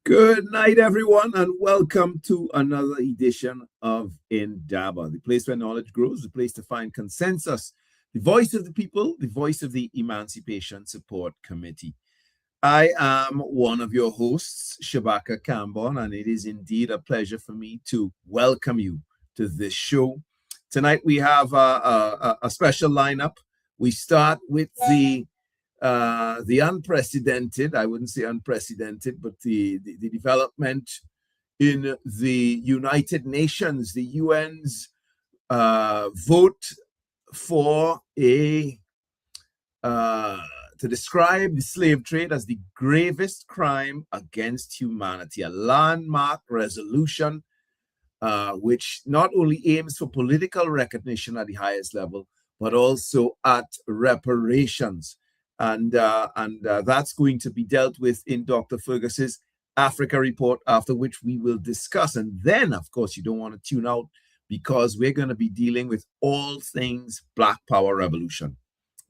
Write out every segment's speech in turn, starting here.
Good night, everyone, and welcome to another edition of Indaba, the place where knowledge grows, the place to find consensus, the voice of the people, the voice of the Emancipation Support Committee. I am one of your hosts, Shabaka Kambon, and it is indeed a pleasure for me to welcome you to this show. Tonight we have a special lineup. We start with the unprecedented, I wouldn't say unprecedented, but the development in the United Nations, the UN's vote for to describe the slave trade as the gravest crime against humanity, a landmark resolution which not only aims for political recognition at the highest level, but also at reparations. And that's going to be dealt with in Dr. Fergus's Africa report, after which we will discuss. And then, of course, you don't want to tune out because we're going to be dealing with all things Black Power Revolution.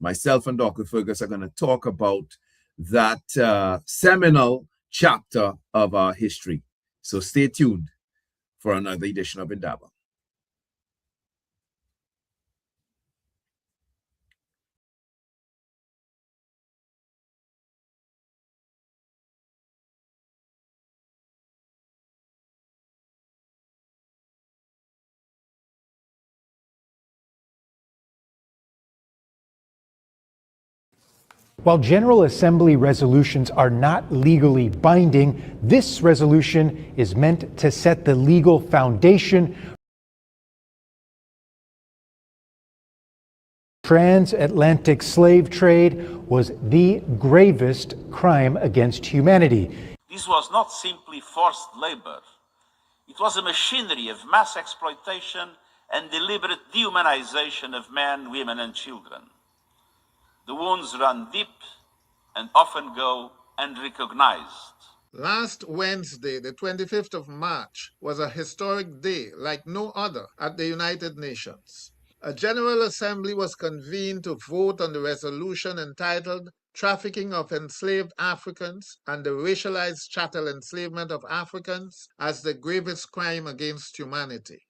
Myself and Dr. Fergus are going to talk about that seminal chapter of our history. So stay tuned for another edition of Indaba. While General Assembly resolutions are not legally binding, this resolution is meant to set the legal foundation. Transatlantic slave trade was the gravest crime against humanity. This was not simply forced labor. It was a machinery of mass exploitation and deliberate dehumanization of men, women, and children. The wounds run deep and often go unrecognized. Last Wednesday, the 25th of March, was a historic day like no other at the United Nations. A General Assembly was convened to vote on the resolution entitled Trafficking of Enslaved Africans and the Racialized Chattel Enslavement of Africans as the Gravest Crime Against Humanity.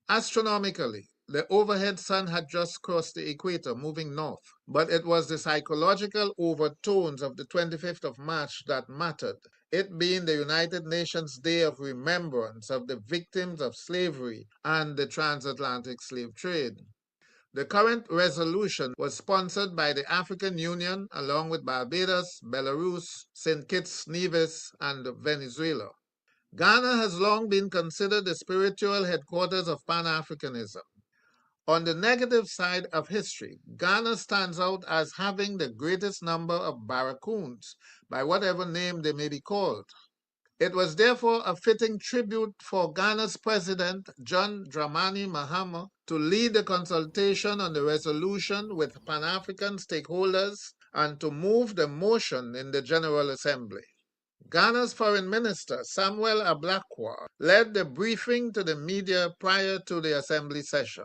Astronomically, the overhead sun had just crossed the equator, moving north, but it was the psychological overtones of the 25th of March that mattered, it being the United Nations Day of Remembrance of the victims of slavery and the transatlantic slave trade. The current resolution was sponsored by the African Union along with Barbados, Belarus, St. Kitts, Nevis, and Venezuela. Ghana has long been considered the spiritual headquarters of Pan-Africanism. On the negative side of history, Ghana stands out as having the greatest number of barracoons, by whatever name they may be called. It was therefore a fitting tribute for Ghana's president, John Dramani Mahama, to lead the consultation on the resolution with Pan-African stakeholders and to move the motion in the General Assembly. Ghana's Foreign Minister, Samuel Ablakwa, led the briefing to the media prior to the Assembly session.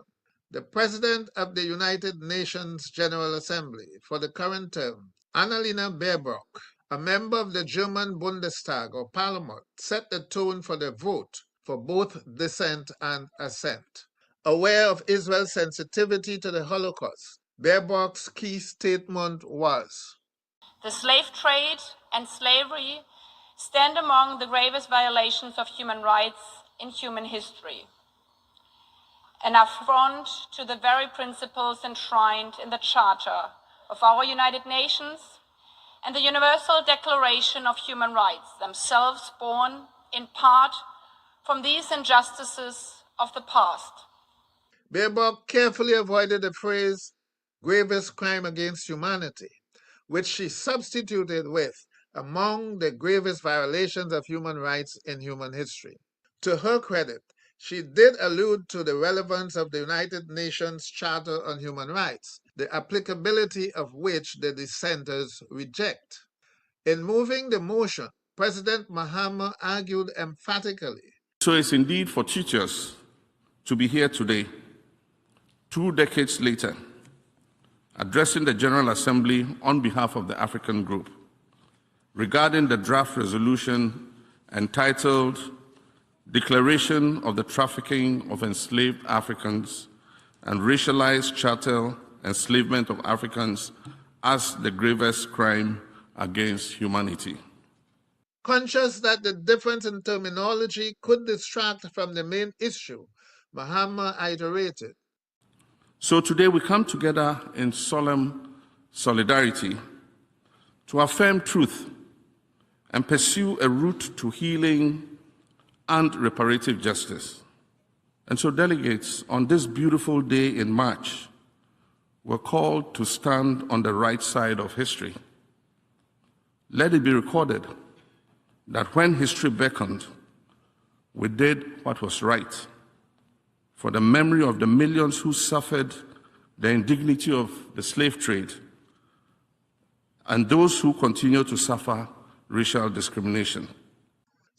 The President of the United Nations General Assembly for the current term, Annalena Baerbock, a member of the German Bundestag or Parliament, set the tone for the vote for both dissent and assent. Aware of Israel's sensitivity to the Holocaust, Baerbock's key statement was, "The slave trade and slavery stand among the gravest violations of human rights in human history, an affront to the very principles enshrined in the Charter of our United Nations and the Universal Declaration of Human Rights, themselves born in part from these injustices of the past." Baerbock carefully avoided the phrase gravest crime against humanity, which she substituted with among the gravest violations of human rights in human history. To her credit, she did allude to the relevance of the United Nations Charter on Human Rights, the applicability of which the dissenters reject. In moving the motion, President Mahama argued emphatically, "So it's indeed for teachers to be here today, 2 decades later, addressing the General Assembly on behalf of the African Group regarding the draft resolution entitled Declaration of the Trafficking of Enslaved Africans and Racialized Chattel Enslavement of Africans as the Gravest Crime Against Humanity. Conscious that the difference in terminology could distract from the main issue, Mahama iterated. So today we come together in solemn solidarity to affirm truth and pursue a route to healing and reparative justice. And so delegates, on this beautiful day in March, we're called to stand on the right side of history. Let it be recorded that when history beckoned, we did what was right for the memory of the millions who suffered the indignity of the slave trade and those who continue to suffer racial discrimination.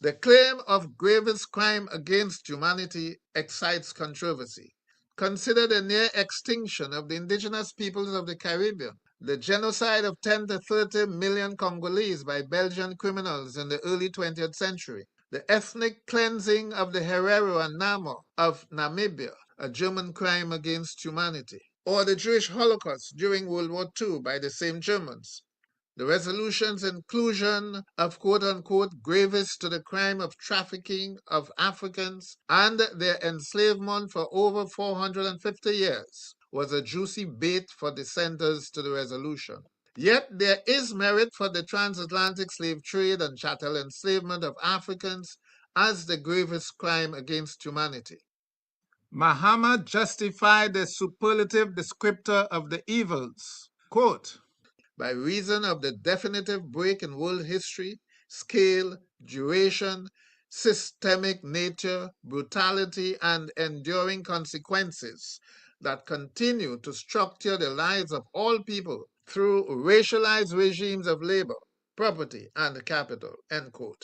The claim of gravest crime against humanity excites controversy. Consider the near extinction of the indigenous peoples of the Caribbean, the genocide of 10 to 30 million Congolese by Belgian criminals in the early 20th century, the ethnic cleansing of the Herero and Nama of Namibia, a German crime against humanity, or the Jewish Holocaust during World War II by the same Germans. The resolution's inclusion of quote-unquote gravest to the crime of trafficking of Africans and their enslavement for over 450 years was a juicy bait for dissenters to the resolution. Yet there is merit for the transatlantic slave trade and chattel enslavement of Africans as the gravest crime against humanity. Mahama justified the superlative descriptor of the evils, quote, by reason of the definitive break in world history, scale, duration, systemic nature, brutality, and enduring consequences that continue to structure the lives of all people through racialized regimes of labor, property, and capital, end quote.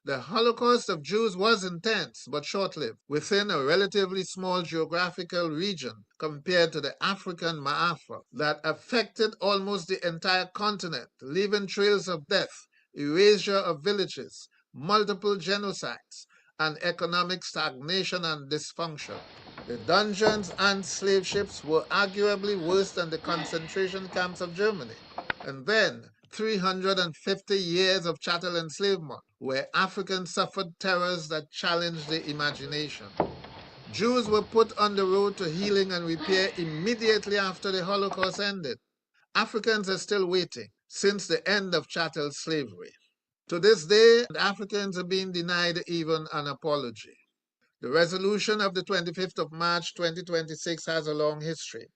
The Holocaust of Jews was intense but short-lived within a relatively small geographical region compared to the African Ma'afa that affected almost the entire continent, leaving trails of death, erasure of villages, multiple genocides, and economic stagnation and dysfunction. The dungeons and slave ships were arguably worse than the concentration camps of Germany. And then 350 years of chattel enslavement, where Africans suffered terrors that challenged the imagination. Jews were put on the road to healing and repair immediately after the Holocaust ended. Africans are still waiting since the end of chattel slavery. To this day, Africans are being denied even an apology. The resolution of the 25th of March 2026 has a long history.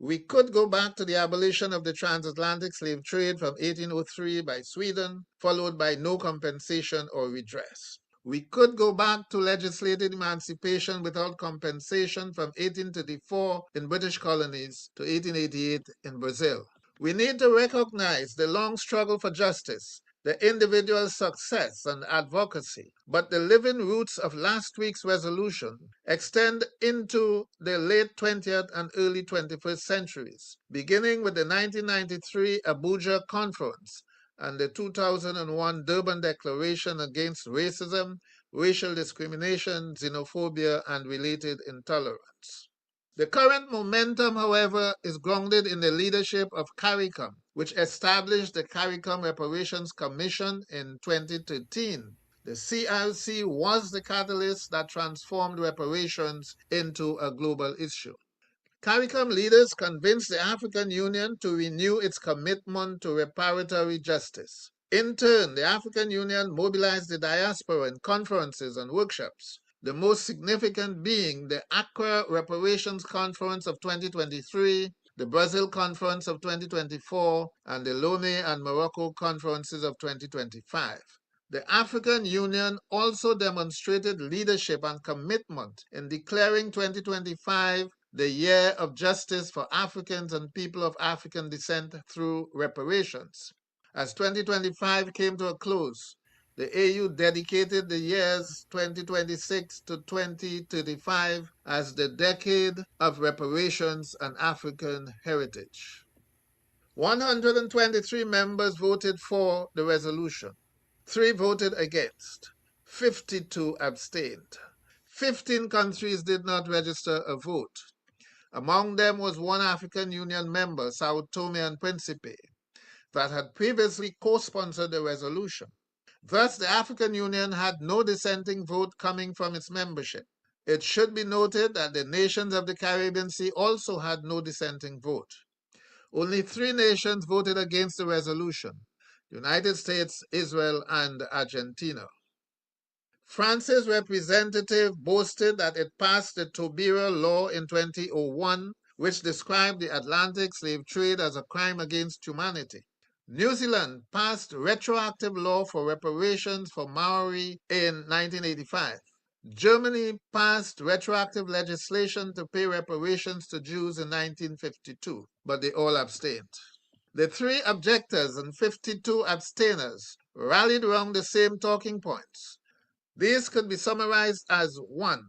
We could go back to the abolition of the transatlantic slave trade from 1803 by Sweden, followed by no compensation or redress. We could go back to legislated emancipation without compensation from 1834 in British colonies to 1888 in Brazil. We need to recognize the long struggle for justice, the individual success and advocacy, but the living roots of last week's resolution extend into the late 20th and early 21st centuries, beginning with the 1993 Abuja Conference and the 2001 Durban Declaration Against Racism, Racial Discrimination, Xenophobia, and Related Intolerance. The current momentum, however, is grounded in the leadership of CARICOM, which established the CARICOM Reparations Commission in 2013. The CRC was the catalyst that transformed reparations into a global issue. CARICOM leaders convinced the African Union to renew its commitment to reparatory justice. In turn, the African Union mobilized the diaspora in conferences and workshops, the most significant being the Accra Reparations Conference of 2023, the Brazil Conference of 2024, and the Lomé and Morocco Conferences of 2025. The African Union also demonstrated leadership and commitment in declaring 2025 the Year of Justice for Africans and People of African Descent through reparations. As 2025 came to a close, the AU dedicated the years 2026 to 2035 as the decade of reparations and African heritage. 123 members voted for the resolution. 3 voted against. 52 abstained. 15 countries did not register a vote. Among them was one African Union member, Sao Tome and Principe, that had previously co-sponsored the resolution. Thus, the African Union had no dissenting vote coming from its membership. It should be noted that the nations of the Caribbean Sea also had no dissenting vote. Only 3 nations voted against the resolution: the United States, Israel, and Argentina. France's representative boasted that it passed the Taubira Law in 2001, which described the Atlantic slave trade as a crime against humanity. New Zealand passed retroactive law for reparations for Maori in 1985. Germany passed retroactive legislation to pay reparations to Jews in 1952, but they all abstained. The 3 objectors and 52 abstainers rallied around the same talking points. These could be summarized as 1.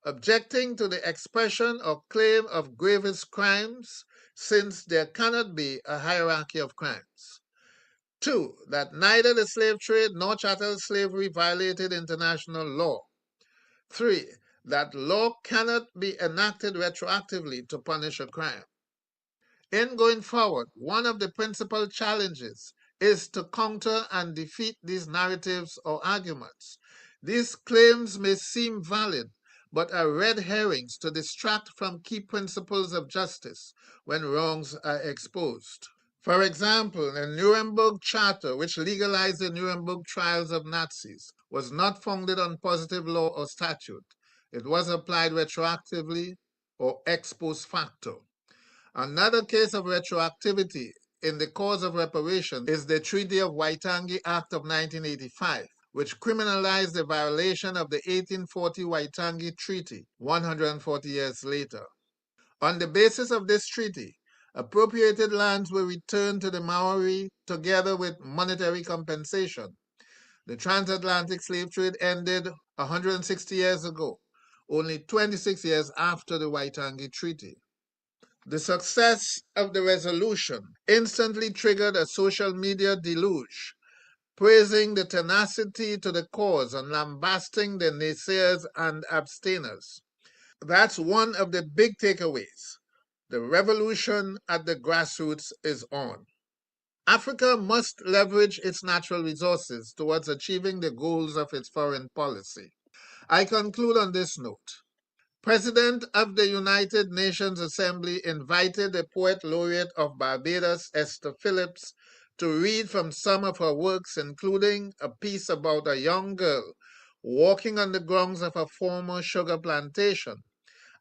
Objecting to the expression or claim of gravest crimes, since there cannot be a hierarchy of crimes. 2. That neither the slave trade nor chattel slavery violated international law. 3. That law cannot be enacted retroactively to punish a crime. In going forward, one of the principal challenges is to counter and defeat these narratives or arguments. These claims may seem valid, but are red herrings to distract from key principles of justice when wrongs are exposed. For example, the Nuremberg Charter, which legalized the Nuremberg trials of Nazis, was not founded on positive law or statute. It was applied retroactively or ex post facto. Another case of retroactivity in the cause of reparations is the Treaty of Waitangi Act of 1985, which criminalized the violation of the 1840 Waitangi Treaty 140 years later. On the basis of this treaty, appropriated lands were returned to the Maori together with monetary compensation. The transatlantic slave trade ended 160 years ago, only 26 years after the Waitangi Treaty. The success of the resolution instantly triggered a social media deluge, praising the tenacity to the cause and lambasting the naysayers and abstainers. That's one of the big takeaways. The revolution at the grassroots is on. Africa must leverage its natural resources towards achieving the goals of its foreign policy. I conclude on this note. President of the United Nations Assembly invited the Poet Laureate of Barbados, Esther Phillips, to read from some of her works, including a piece about a young girl walking on the grounds of a former sugar plantation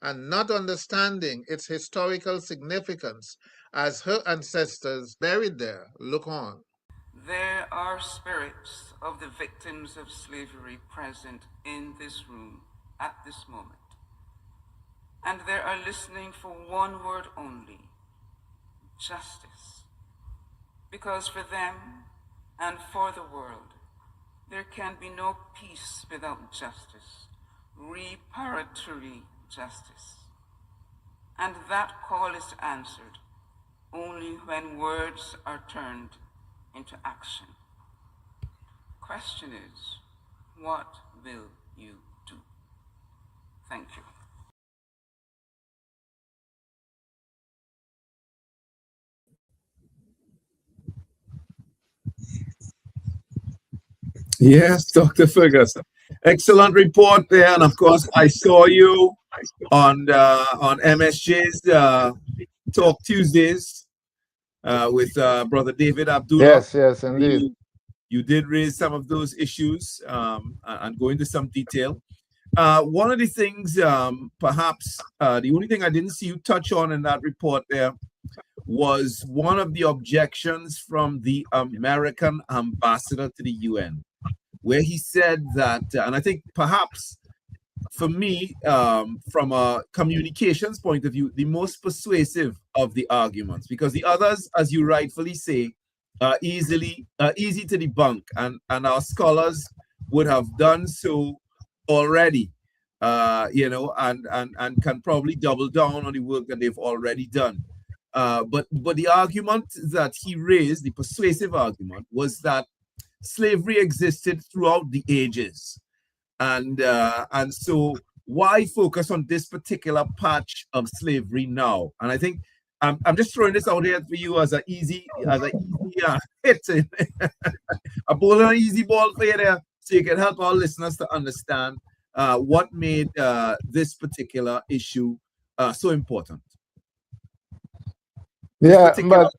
and not understanding its historical significance as her ancestors buried there look on. There are spirits of the victims of slavery present in this room at this moment. And they are listening for one word only: justice. Because for them and for the world, there can be no peace without justice, reparatory justice. And that call is answered only when words are turned into action. Question is, what will you do? Thank you. Yes, Dr. Fergus. Excellent report there. And of course, I saw you on MSJ's Talk Tuesdays with Brother David Abdullah. Yes, indeed. You did raise some of those issues and go into some detail. One of the things, perhaps, the only thing I didn't see you touch on in that report there was one of the objections from the American ambassador to the UN, where he said that, and I think perhaps for me, from a communications point of view, the most persuasive of the arguments, because the others, as you rightfully say, are easy to debunk, and our scholars would have done so already, and can probably double down on the work that they've already done. But the argument that he raised, the persuasive argument, was that slavery existed throughout the ages. And so why focus on this particular patch of slavery now? And I think I'm just throwing this out here for you as an easy hit, a ball and an easy ball for you there, so you can help our listeners to understand what made this particular issue so important. Yeah, but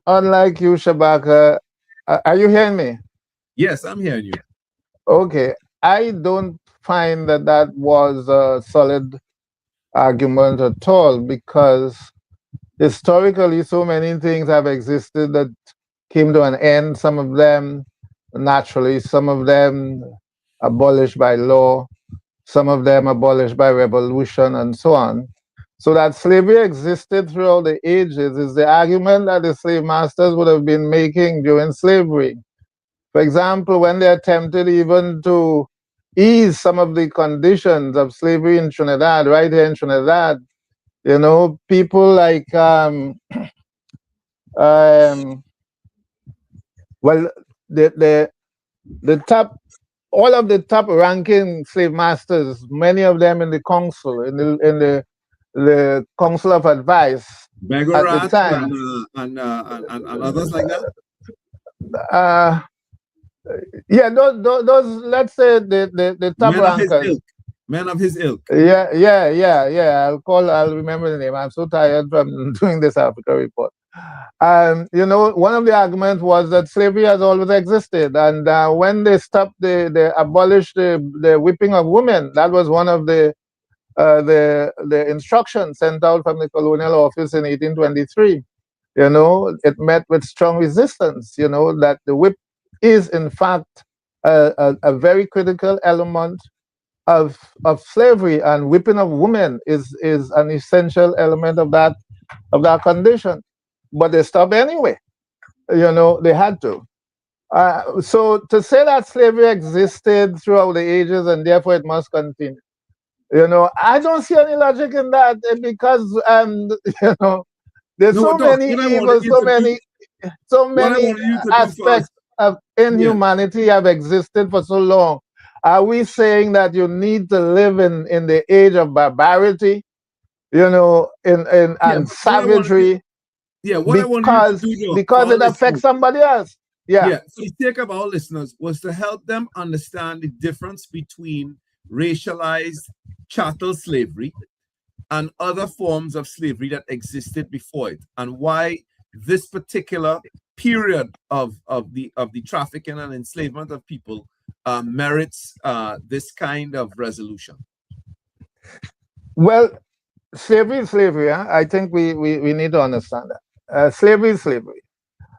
unlike you, Shabaka, are you hearing me? Yes, I'm hearing you. Okay, I don't find that was a solid argument at all, because historically so many things have existed that came to an end, some of them naturally, some of them abolished by law, some of them abolished by revolution, and so on. So that slavery existed throughout the ages is the argument that the slave masters would have been making during slavery. For example, when they attempted even to ease some of the conditions of slavery in Trinidad, right here in Trinidad, you know, people like, well, the top, all of the top ranking slave masters, many of them in the council, in the council of advice at the time, and others like that. Yeah, those let's say the top rankers. Men of his ilk. Yeah. I'll remember the name. I'm so tired from doing this Africa report. You know, one of the arguments was that slavery has always existed, and when they stopped, they abolished the whipping of women. That was one of the instructions sent out from the colonial office in 1823. You know, it met with strong resistance. You know, that the whip is in fact a very critical element of slavery, and whipping of women is an essential element of that condition. But they stopped anyway. You know, they had to. So to say that slavery existed throughout the ages and therefore it must continue, you know, I don't see any logic in that, because you know, there's so many evils, so many aspects of inhumanity have existed for so long. Are we saying that you need to live in the age of barbarity, you know, and savagery? Because it affects somebody else. So the sake of our listeners was to help them understand the difference between racialized chattel slavery and other forms of slavery that existed before it, and why this particular period of the trafficking and enslavement of people merits this kind of resolution. Well, slavery is slavery. Huh? I think we need to understand that. Slavery is slavery.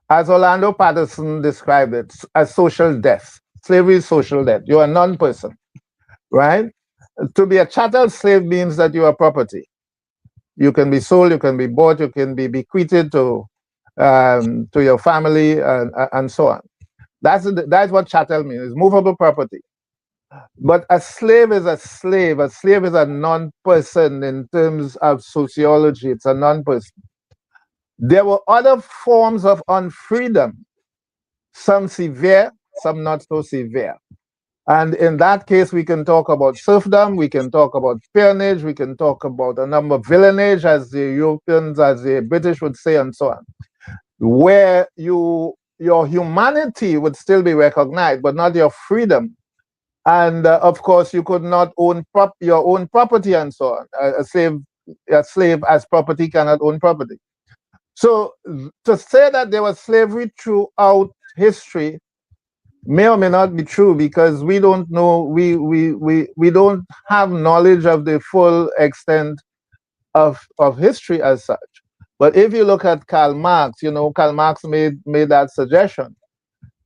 As Orlando Patterson described it, as social death. Slavery is social death. You are a non-person, right? To be a chattel slave means that you are property. You can be sold, you can be bought, you can be bequeathed to your family, and so on. That's what chattel means. It's movable property. But a slave is a slave. A slave is a non-person in terms of sociology. It's a non-person. There were other forms of unfreedom, some severe, some not so severe. And in that case, we can talk about serfdom, we can talk about peonage, we can talk about a number of villanage, as the Europeans, as the British would say, and so on, where your humanity would still be recognized, but not your freedom. And of course, you could not own your own property and so on. A slave as property cannot own property. So to say that there was slavery throughout history may or may not be true, because we don't know, we don't have knowledge of the full extent of history as such. But if you look at Karl Marx, you know, Karl Marx made that suggestion,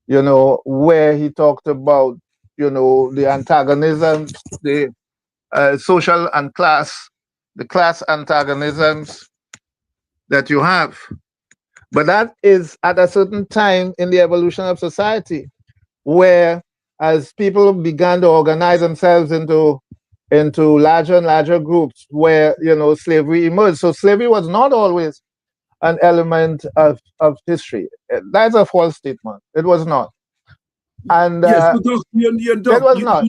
you know, where he talked about, you know, the antagonisms, the social and the class antagonisms that you have. But that is at a certain time in the evolution of society, where as people began to organize themselves into larger and larger groups, where, you know, slavery emerged. So slavery was not always an element of history. That's a false statement. It was not. And yes, so Doc, it was not.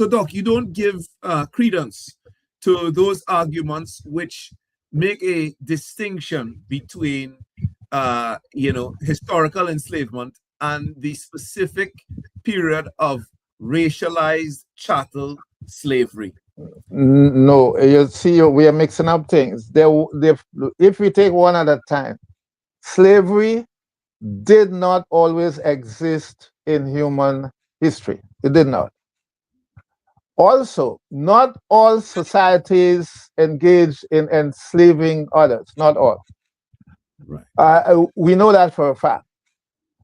Doc, you don't give credence to those arguments which make a distinction between, historical enslavement and the specific period of racialized chattel slavery. No, you see, we are mixing up things. If we take one at a time, slavery did not always exist in human history. It did not. Also, not all societies engage in enslaving others, not all. Right. We know that for a fact.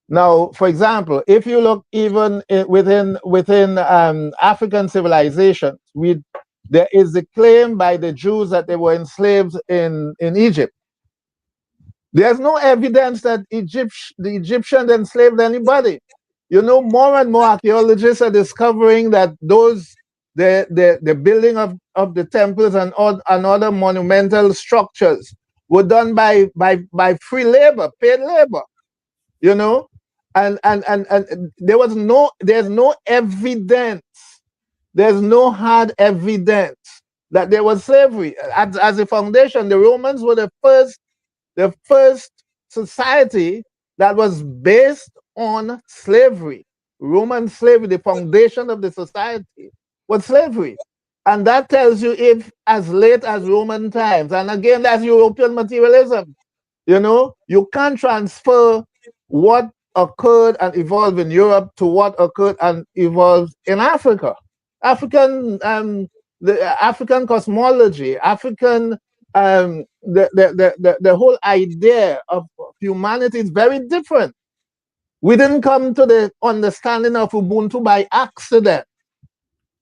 Now, for example, if you look even within African civilizations, there is the claim by the Jews that they were enslaved in Egypt. There's no evidence that the Egyptians enslaved anybody. More and more archaeologists are discovering that the building of the temples and other monumental structures were done by free labor, paid labor. And there's no evidence. There's no hard evidence that there was slavery. As a foundation, the Romans were the first society that was based on slavery. Roman slavery, the foundation of the society was slavery. And that tells you if as late as Roman times, and again, that's European materialism. You can't transfer what occurred and evolved in Europe to what occurred and evolved in Africa. The African cosmology, the whole idea of humanity is very different. We didn't come to the understanding of Ubuntu by accident.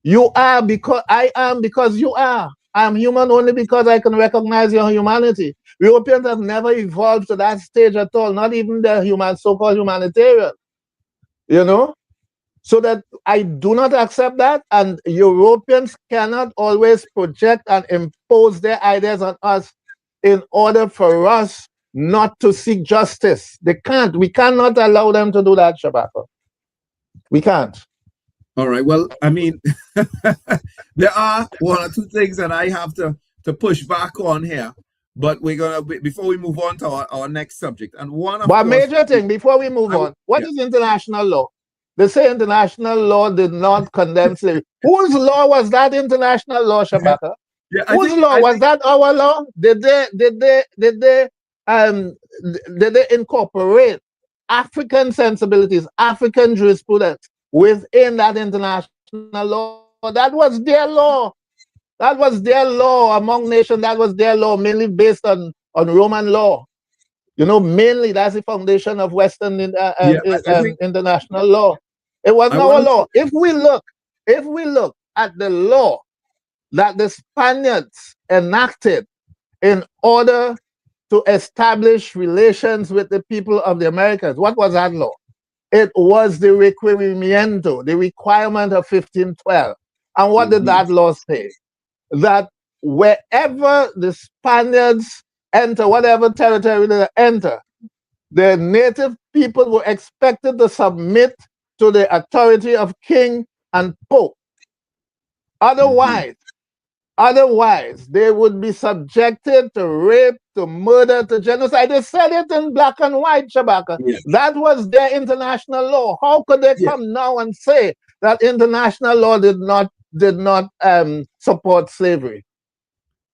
You are because I am because you are. I'm human only because I can recognize your humanity. Europeans have never evolved to that stage at all, not even the so-called humanitarian. So that I do not accept that, and Europeans cannot always project and impose their ideas on us in order for us not to seek justice. They can't. We cannot allow them to do that, Shabaka. We can't. All right. Well, I mean, there are one or two things that I have to push back on here, but we're gonna before we move on to our next subject. And but major thing before we move on, what is international law? They say international law did not condemn slavery. Whose law was that international law, Shabaka? Whose law was that? Our law? Did they incorporate African sensibilities, African jurisprudence within that international law? That was their law. That was their law among nations. That was their law, mainly based on Roman law. Mainly that's the foundation of Western international law. It wasn't our law. If we look at the law that the Spaniards enacted in order to establish relations with the people of the Americas, what was that law? It was the requirimiento, the requirement of 1512. And what did that law say? That wherever the Spaniards enter, whatever territory they enter, the native people were expected to submit to the authority of king and pope. Otherwise, they would be subjected to rape, to murder, to genocide. They said it in black and white, Shabaka. Yes. That was their international law. How could they come now and say that international law did not support slavery?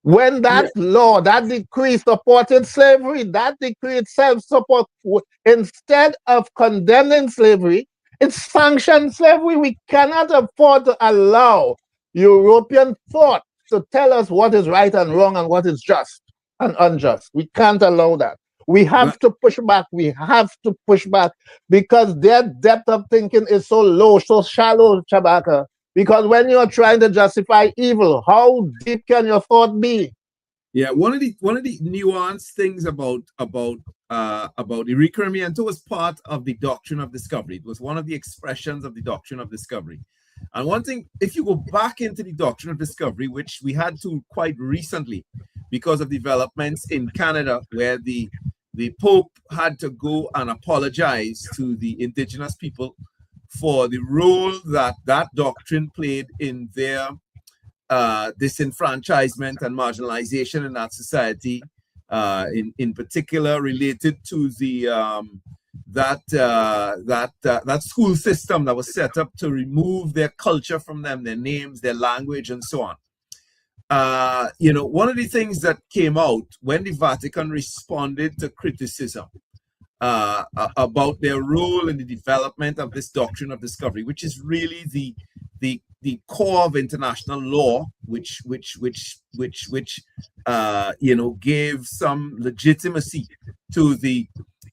When that law, that decree supported slavery, that decree itself instead of condemning slavery, it sanctioned slavery. We cannot afford to allow European thought to tell us what is right and wrong and what is just and unjust. We can't allow that. We have to push back. We have to push back because their depth of thinking is so low, so shallow, Shabaka. Because when you're trying to justify evil, how deep can your thought be? Yeah, one of the nuanced things about the requirimiento was part of the doctrine of discovery. It was one of the expressions of the doctrine of discovery. And one thing, if you go back into the doctrine of discovery, which we had to quite recently because of developments in Canada, where the Pope had to go and apologize to the indigenous people for the role that that doctrine played in their disenfranchisement and marginalization in that society, in particular related to the that school system that was set up to remove their culture from them, their names, their language, and so on. You know, one of the things that came out when the Vatican responded to criticism about their role in the development of this doctrine of discovery, which is really the core of international law, which you know, gave some legitimacy to the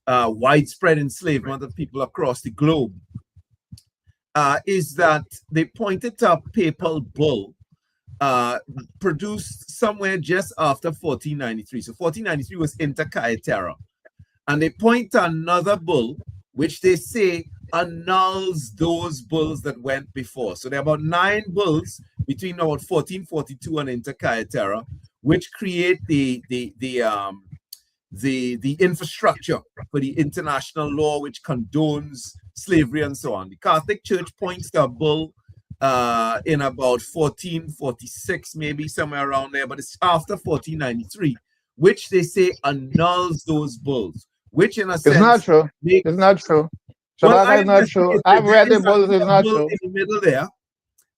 widespread enslavement of people across the globe, is that they pointed to a papal bull produced somewhere just after 1493. So 1493 was Inter Caetera. And they point to another bull, which they say annuls those bulls that went before. So there are about 9 bulls between about 1442 and Inter Caetera, which create the infrastructure for the international law, which condones slavery and so on. The Catholic Church points to a bull in about 1446, maybe somewhere around there, but it's after 1493, which they say annuls those bulls, which in a sense... It's not true. It's not true. Shabaka, well, is not true. I've read the bulls, it's not true. In the middle there.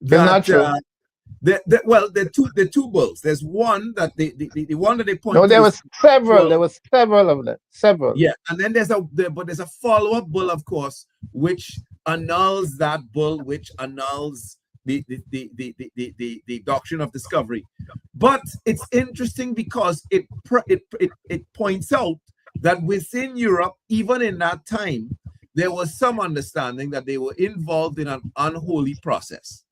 It's not true. Well, the two bulls. There's one that the one that they point. No, there was several. There was several of them. Several. Yeah, and then there's a follow-up bull, of course, which annuls that bull, which annuls the doctrine of discovery. But it's interesting because it points out that within Europe, even in that time, there was some understanding that they were involved in an unholy process.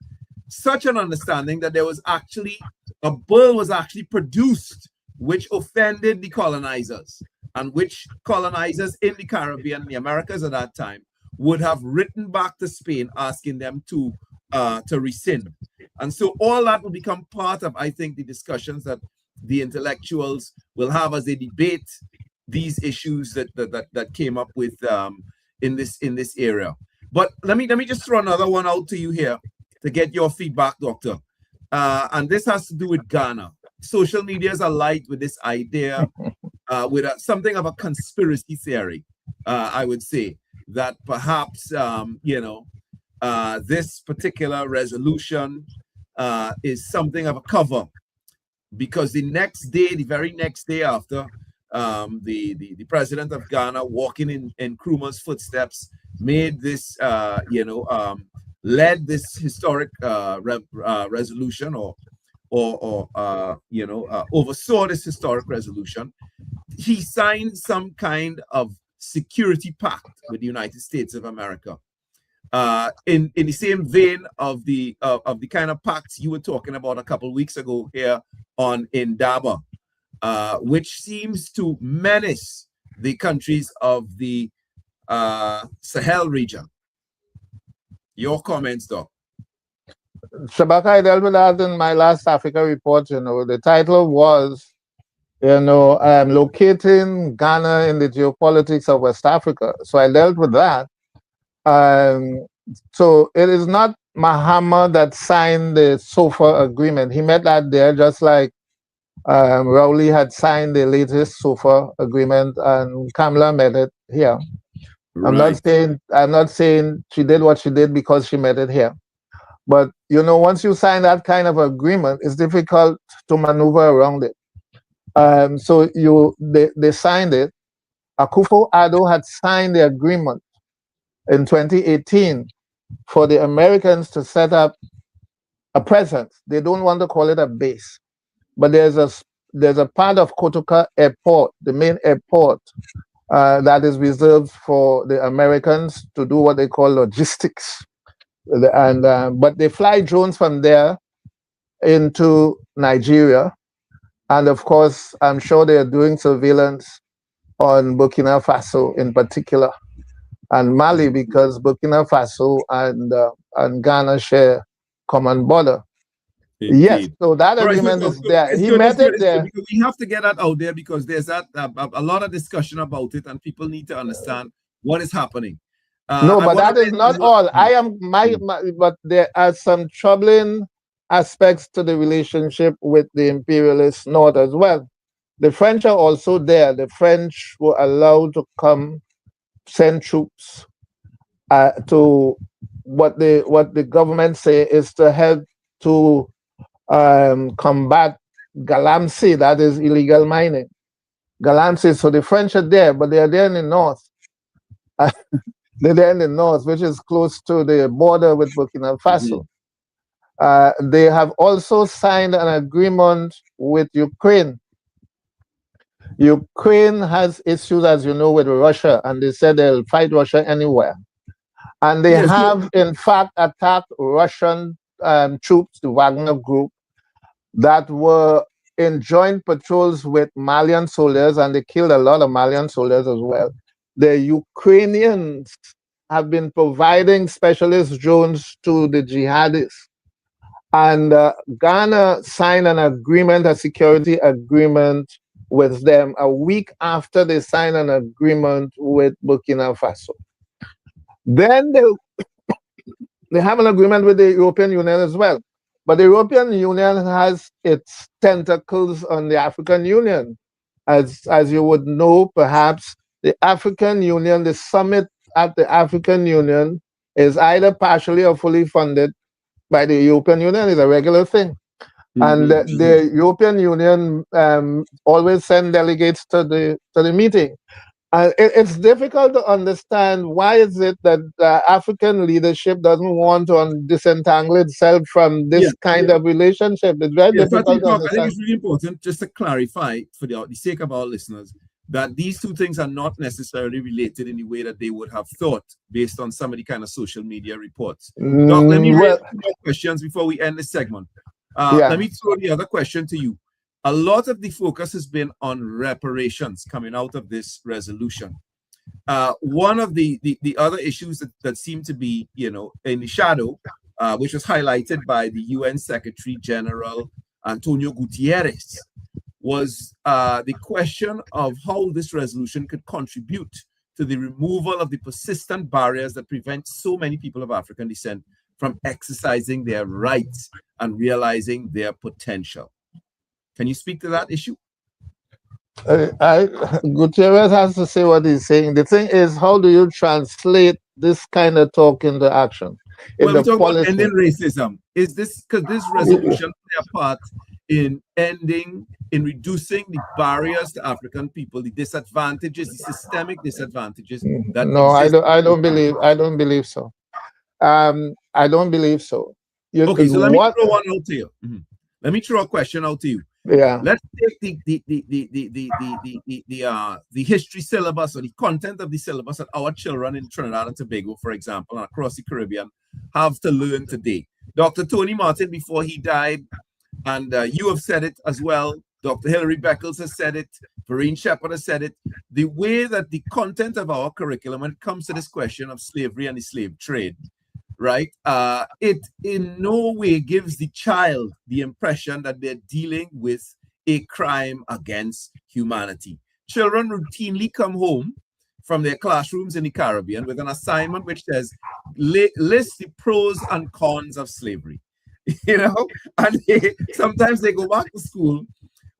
Such an understanding that there was actually a bull was actually produced which offended the colonizers, and which colonizers in the Caribbean, the Americas at that time, would have written back to Spain asking them to rescind. And so all that will become part of, I think, the discussions that the intellectuals will have as they debate these issues that came up with in this area. But let me just throw another one out to you here to get your feedback, Doctor. And this has to do with Ghana. Social media is alight with this idea, with something of a conspiracy theory, I would say, that perhaps, this particular resolution is something of a cover, because the very next day after, the president of Ghana, walking in Nkrumah's footsteps, made this, led this historic resolution, or oversaw this historic resolution. He signed some kind of security pact with the United States of America, in the same vein of the kind of pacts you were talking about a couple of weeks ago here on Indaba, which seems to menace the countries of the Sahel region. Your comments, Doc. Shabaka, I dealt with that in my last Africa report. The title was, locating Ghana in the geopolitics of West Africa. So I dealt with that. So it is not Mahama that signed the SOFA agreement. He met that there, just like Rowley had signed the latest SOFA agreement, and Kamala met it here. Right. I'm not saying she did what she did because she met it here. But once you sign that kind of agreement, it's difficult to maneuver around it. So they signed it. Akufo-Addo had signed the agreement in 2018 for the Americans to set up a presence. They don't want to call it a base, but there's a part of Kotoka Airport, the main airport, that is reserved for the Americans to do what they call logistics. And but they fly drones from there into Nigeria, and of course, I'm sure they are doing surveillance on Burkina Faso in particular, and Mali, because Burkina Faso and Ghana share common border. Indeed. Yes, so that agreement is there. He met it there. We have to get that out there, because there's a lot of discussion about it, and people need to understand what is happening. No, but that is not all. But there are some troubling aspects to the relationship with the imperialist north as well. The French are also there. The French were allowed to send troops to what the government say is to help to combat galamsey, that is illegal mining. Galamsey, so the French are there, but they are there in the north. They're there in the north, which is close to the border with Burkina Faso. They have also signed an agreement with Ukraine. Ukraine has issues, as you know, with Russia, and they said they'll fight Russia anywhere. And they have, in fact, attacked Russian troops, the Wagner group, that were in joint patrols with Malian soldiers, and they killed a lot of Malian soldiers as well. The Ukrainians have been providing specialist drones to the jihadists. And Ghana signed an agreement, a security agreement with them a week after they signed an agreement with Burkina Faso. Then they have an agreement with the European Union as well. But the European Union has its tentacles on the African Union. As you would know, perhaps, the African Union, the summit at the African Union is either partially or fully funded by the European Union. It's a regular thing. And the European Union always send delegates to the meeting. It's difficult to understand why is it that African leadership doesn't want to disentangle itself from this kind of relationship. It's very difficult to understand. I think it's really important just to clarify for the sake of our listeners that these two things are not necessarily related in the way that they would have thought based on some of the kind of social media reports. Doc, let me raise more questions before we end this segment. Let me throw the other question to you. A lot of the focus has been on reparations coming out of this resolution. One of the other issues that seem to be, in the shadow, which was highlighted by the UN Secretary General Antonio Guterres, was the question of how this resolution could contribute to the removal of the persistent barriers that prevent so many people of African descent from exercising their rights and realizing their potential. Can you speak to that issue? Guterres has to say what he's saying. The thing is, how do you translate this kind of talk into action? When we talk about ending racism, is this because this resolution play a part in reducing the barriers to African people, the disadvantages, the systemic disadvantages that exist? I don't believe so. I don't believe so. Okay, so let me throw one out to you. Let me throw a question out to you. Yeah. Let's take the history syllabus or the content of the syllabus that our children in Trinidad and Tobago, for example, and across the Caribbean have to learn today. Dr. Tony Martin, before he died, and you have said it as well, Dr. Hilary Beckles has said it, Vereen Shepherd has said it, the way that the content of our curriculum when it comes to this question of slavery and the slave trade, right? It in no way gives the child the impression that they're dealing with a crime against humanity. Children routinely come home from their classrooms in the Caribbean with an assignment which says, list the pros and cons of slavery, and sometimes they go back to school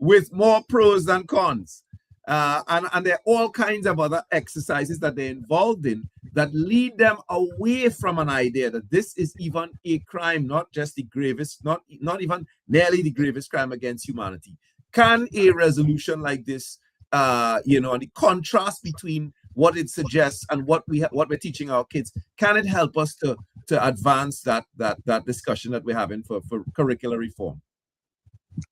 with more pros than cons. And there are all kinds of other exercises that they're involved in that lead them away from an idea that this is even a crime, not just the gravest, not even nearly the gravest crime against humanity. Can a resolution like this, and the contrast between what it suggests and what we're teaching our kids, can it help us to advance that discussion that we're having for curricular reform?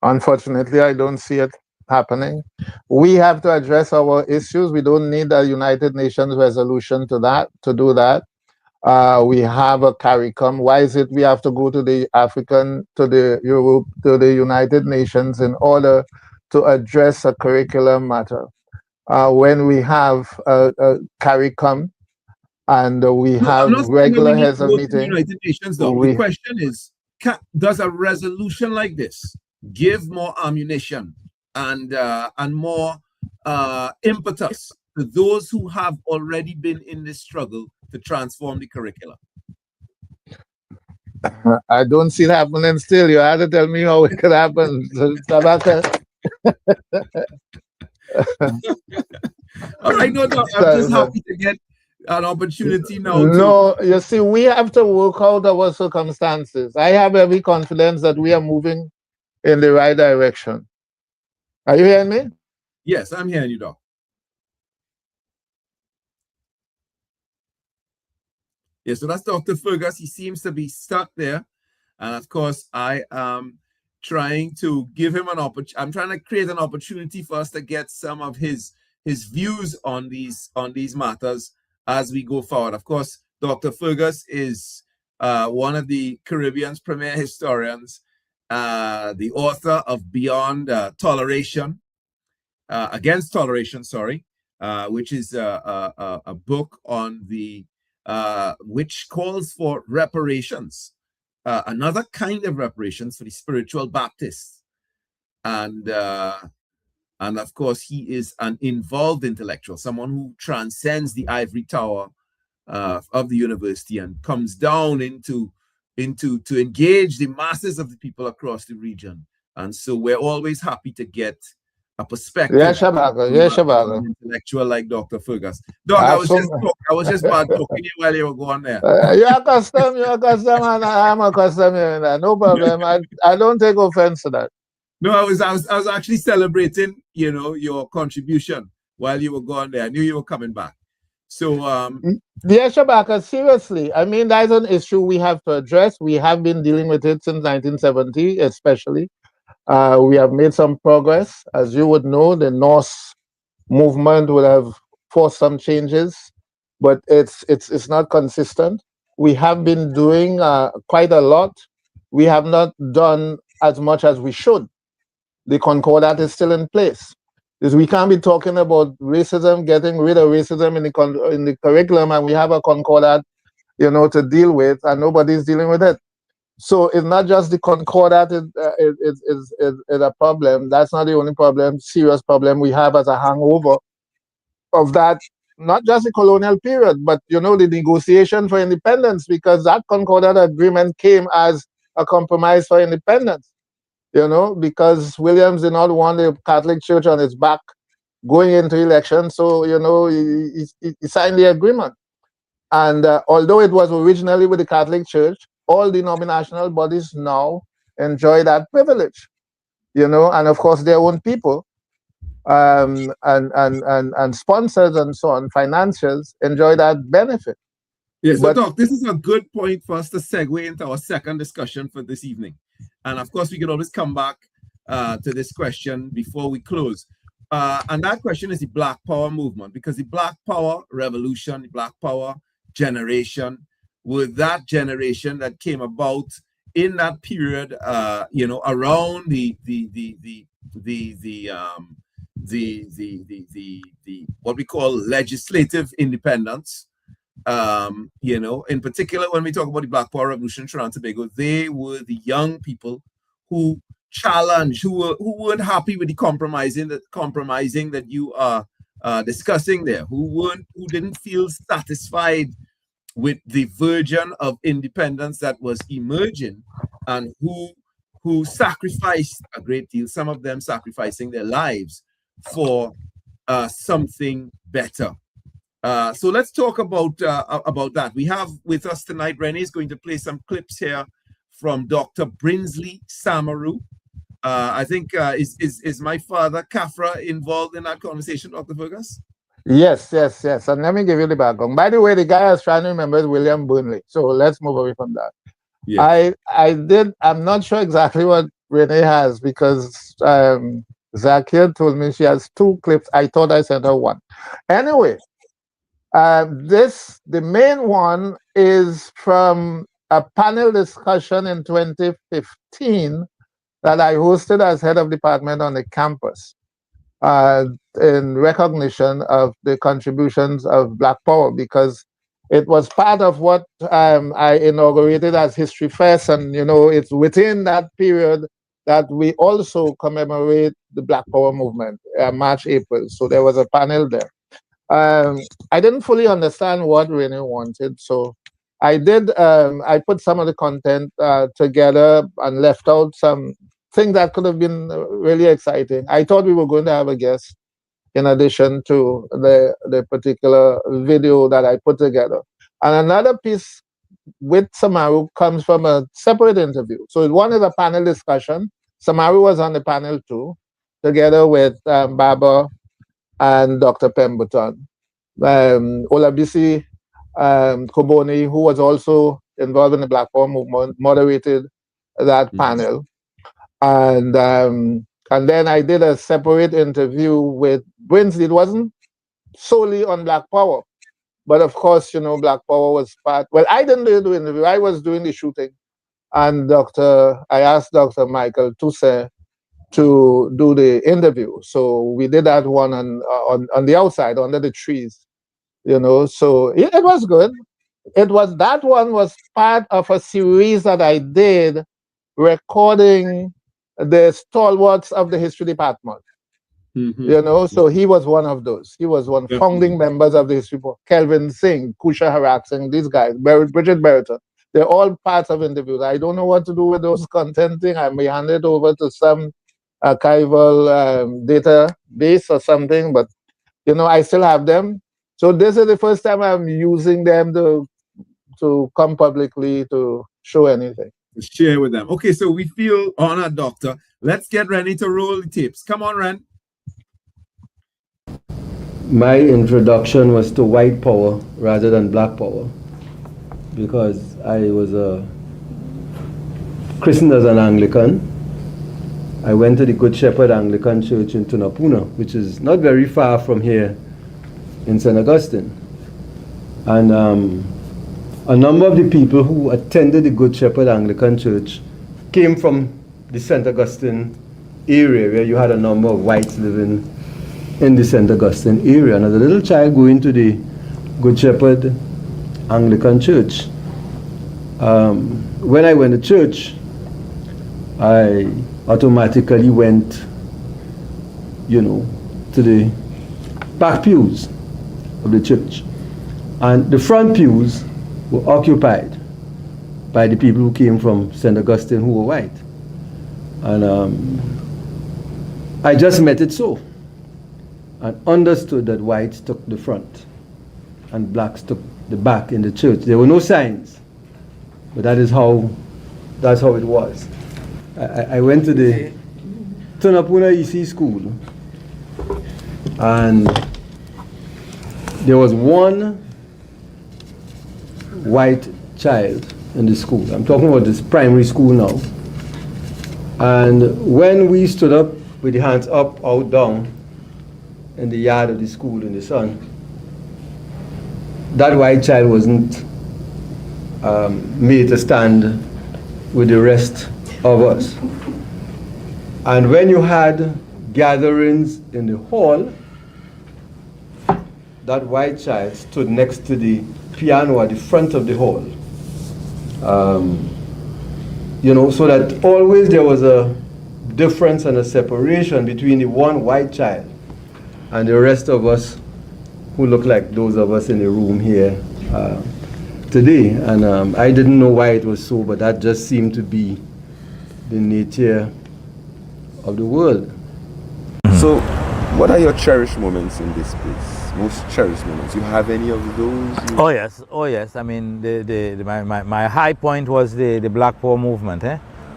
Unfortunately, I don't see it happening. We have to address our issues. We don't need a United Nations resolution to do that. We have a CARICOM. Why is it we have to go to the Europe, to the United Nations in order to address a curriculum matter? When we have a CARICOM and we have regular heads of meeting. United Nations, though. The question is, does a resolution like this give more ammunition and more impetus to those who have already been in this struggle to transform the curriculum? I don't see it happening still. You had to tell me how it could happen. Shabaka. All right, no, I'm just happy to get an opportunity now. No, you see, we have to work out our circumstances. I have every confidence that we are moving in the right direction. Are you hearing me? Yes, I'm hearing you, Doc. Yes, so that's Dr. Fergus. He seems to be stuck there. And of course, I am trying to give him an opportunity. I'm trying to create an opportunity for us to get some of his views on these matters as we go forward. Of course, Dr. Fergus is one of the Caribbean's premier historians, the author of Beyond Toleration, Against Toleration, sorry, which is a book on the which calls for reparations, another kind of reparations for the spiritual Baptists, and of course he is an involved intellectual, someone who transcends the ivory tower of the university and comes down to engage the masses of the people across the region. And so we're always happy to get a perspective. Shabaka. Intellectual like Dr. Fergus. Doc, I was just bad talking you while you were going there. You're accustomed, and I'm accustomed. No problem. I don't take offense to that. No, I was actually celebrating, your contribution while you were going there. I knew you were coming back. So Shabaka, seriously. I mean, that's an issue we have to address. We have been dealing with it since 1970, especially. We have made some progress. As you would know, the Norse movement would have forced some changes, but it's not consistent. We have been doing quite a lot. We have not done as much as we should. The Concordat is still in place. Because we can't be talking about racism, getting rid of racism in the curriculum, and we have a Concordat, to deal with, and nobody's dealing with it. So it's not just the Concordat is a problem. That's not the only problem, serious problem we have as a hangover of that, not just the colonial period, but, the negotiation for independence, because that Concordat agreement came as a compromise for independence, because Williams did not want the Catholic Church on his back going into election. So, he signed the agreement. And although it was originally with the Catholic Church, all denominational bodies now enjoy that privilege, and of course their own people, and sponsors and so on, financiers enjoy that benefit. Yes, so Doc, this is a good point for us to segue into our second discussion for this evening. And of course, we can always come back to this question before we close. And that question is the Black Power movement, because the Black Power revolution, the Black Power generation, with that generation that came about in that period, around the what we call legislative independence. In particular, when we talk about the Black Power Revolution in Trinidad and Tobago, they were the young people who challenged, who weren't happy with the compromising that you are discussing there, who didn't feel satisfied with the version of independence that was emerging, and who sacrificed a great deal, some of them sacrificing their lives for something better. So let's talk about that. We have with us tonight, Renee is going to play some clips here from Dr. Brinsley Samaroo. I think is my father Khafra involved in that conversation, Dr. Fergus? Yes. And let me give you the background. By the way, the guy I was trying to remember is William Burnley. So let's move away from that. Yes. I'm not sure exactly what Renee has, because Zakia told me she has 2 clips. I thought I sent her 1. Anyway, the main one is from a panel discussion in 2015 that I hosted as head of department on the campus, in recognition of the contributions of Black Power, because it was part of what I inaugurated as History Fest, and it's within that period that we also commemorate the Black Power movement, March, April. So there was a panel there. I didn't fully understand what Renee wanted, so I did. I put some of the content together and left out some things that could have been really exciting. I thought we were going to have a guest in addition to the particular video that I put together. And another piece with Samaroo comes from a separate interview. So one is a panel discussion. Samaroo was on the panel too, together with Baba and Dr. Pemberton. Olabisi Koboni, who was also involved in the Black Power movement, moderated that panel. And then I did a separate interview with Brinsley. It wasn't solely on Black Power, but of course, you know, Black Power was part. Well, I didn't do the interview. I was doing the shooting, and I asked Dr. Michael Toussaint to do the interview. So we did that one on the outside under the trees, you know. So it was good. That one was part of a series that I did recording the stalwarts of the history department. You know, so he was one of those. He was one founding members of the history department. Kelvin Singh, Kusha Harak Singh, these guys, Bridget Beretta. They're all parts of interviews. I don't know what to do with those content thing. I may hand it over to some archival database or something, but you know, I still have them. So this is the first time I'm using them to come publicly to show anything. Share with them. Okay, so we feel honored, Doctor. Let's get ready to roll the tapes. Come on, Ren. My introduction was to white power rather than black power, because I was christened as an Anglican. I went to the Good Shepherd Anglican Church in Tunapuna, which is not very far from here in St. Augustine. And a number of the people who attended the Good Shepherd Anglican Church came from the St. Augustine area, where you had a number of whites living in the St. Augustine area. And as a little child going to the Good Shepherd Anglican Church, when I went to church, I automatically went, you know, to the back pews of the church. And the front pews were occupied by the people who came from St. Augustine who were white. And I just met it so, and understood that whites took the front and blacks took the back in the church. There were no signs, but that's how it was. I went to the Tunapuna EC school, and there was one white child in the school. I'm talking about this primary school now. And when we stood up with the hands up, out, down in the yard of the school in the sun, that white child wasn't made to stand with the rest of us. And when you had gatherings in the hall, that white child stood next to the piano at the front of the hall. You know, so that always there was a difference and a separation between the one white child and the rest of us who look like those of us in the room here today. And I didn't know why it was so, but that just seemed to be the nature of the world. So, what are your cherished moments in this place? Most cherished moments? You have any of those? Oh yes. I mean, my high point was the Black Power movement.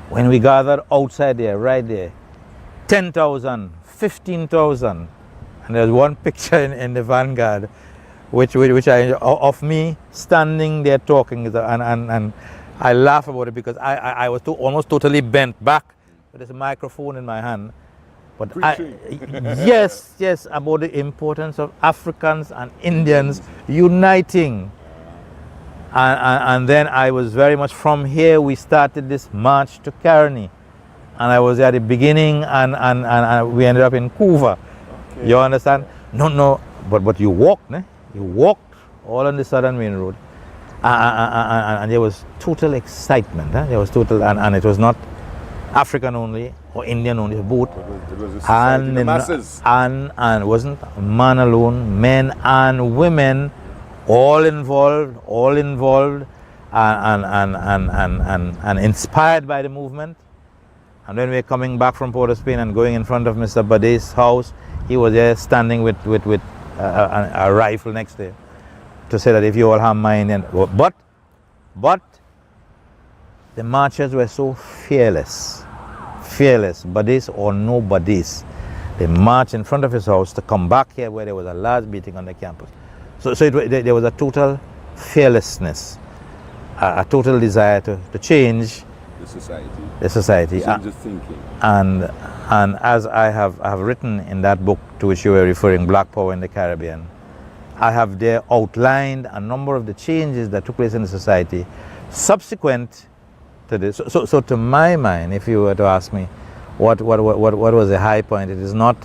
When we gathered outside there, right there, 10,000, 15,000, and there's one picture in the Vanguard, which of me standing there talking, and I laugh about it because I was almost totally bent back with this microphone in my hand. But yes, about the importance of Africans and Indians uniting. And then I was very much from here, we started this march to Caroni. And I was at the beginning and we ended up in Khafra. Okay. You understand? No, but you walked, né? You walked all on the Southern Main Road. And there was total excitement. There was total, and it was not African only or Indian only, both. It was a society of the masses. And it wasn't man alone, men and women, all involved, and inspired by the movement. And when we were coming back from Port of Spain and going in front of Mr. Bade's house, he was there standing with a rifle next to him to say that if you all have mine, and but the marchers were so fearless, Bades or no Bades. They marched in front of his house to come back here where there was a large meeting on the campus. So there was a total fearlessness, a total desire to change the society. Change the thinking. And as I have written in that book to which you were referring, Black Power in the Caribbean, I have there outlined a number of the changes that took place in the society subsequent to this. So to my mind, if you were to ask me what was the high point, it is not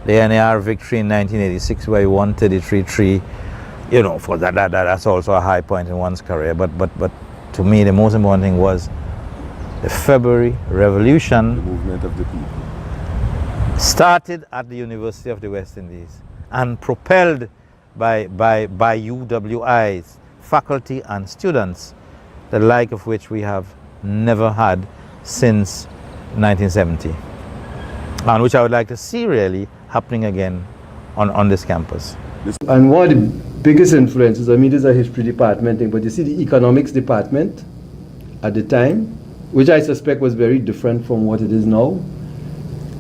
the NAR victory in 1986 where we won 33-3. You know, for that's also a high point in one's career. But to me, the most important thing was the February Revolution. The movement of the people. Started at the University of the West Indies and propelled by UWI's faculty and students, the like of which we have never had since 1970, and which I would like to see really happening again on this campus. And one of the biggest influences, I mean, this is a history department thing, but you see the economics department at the time, which I suspect was very different from what it is now.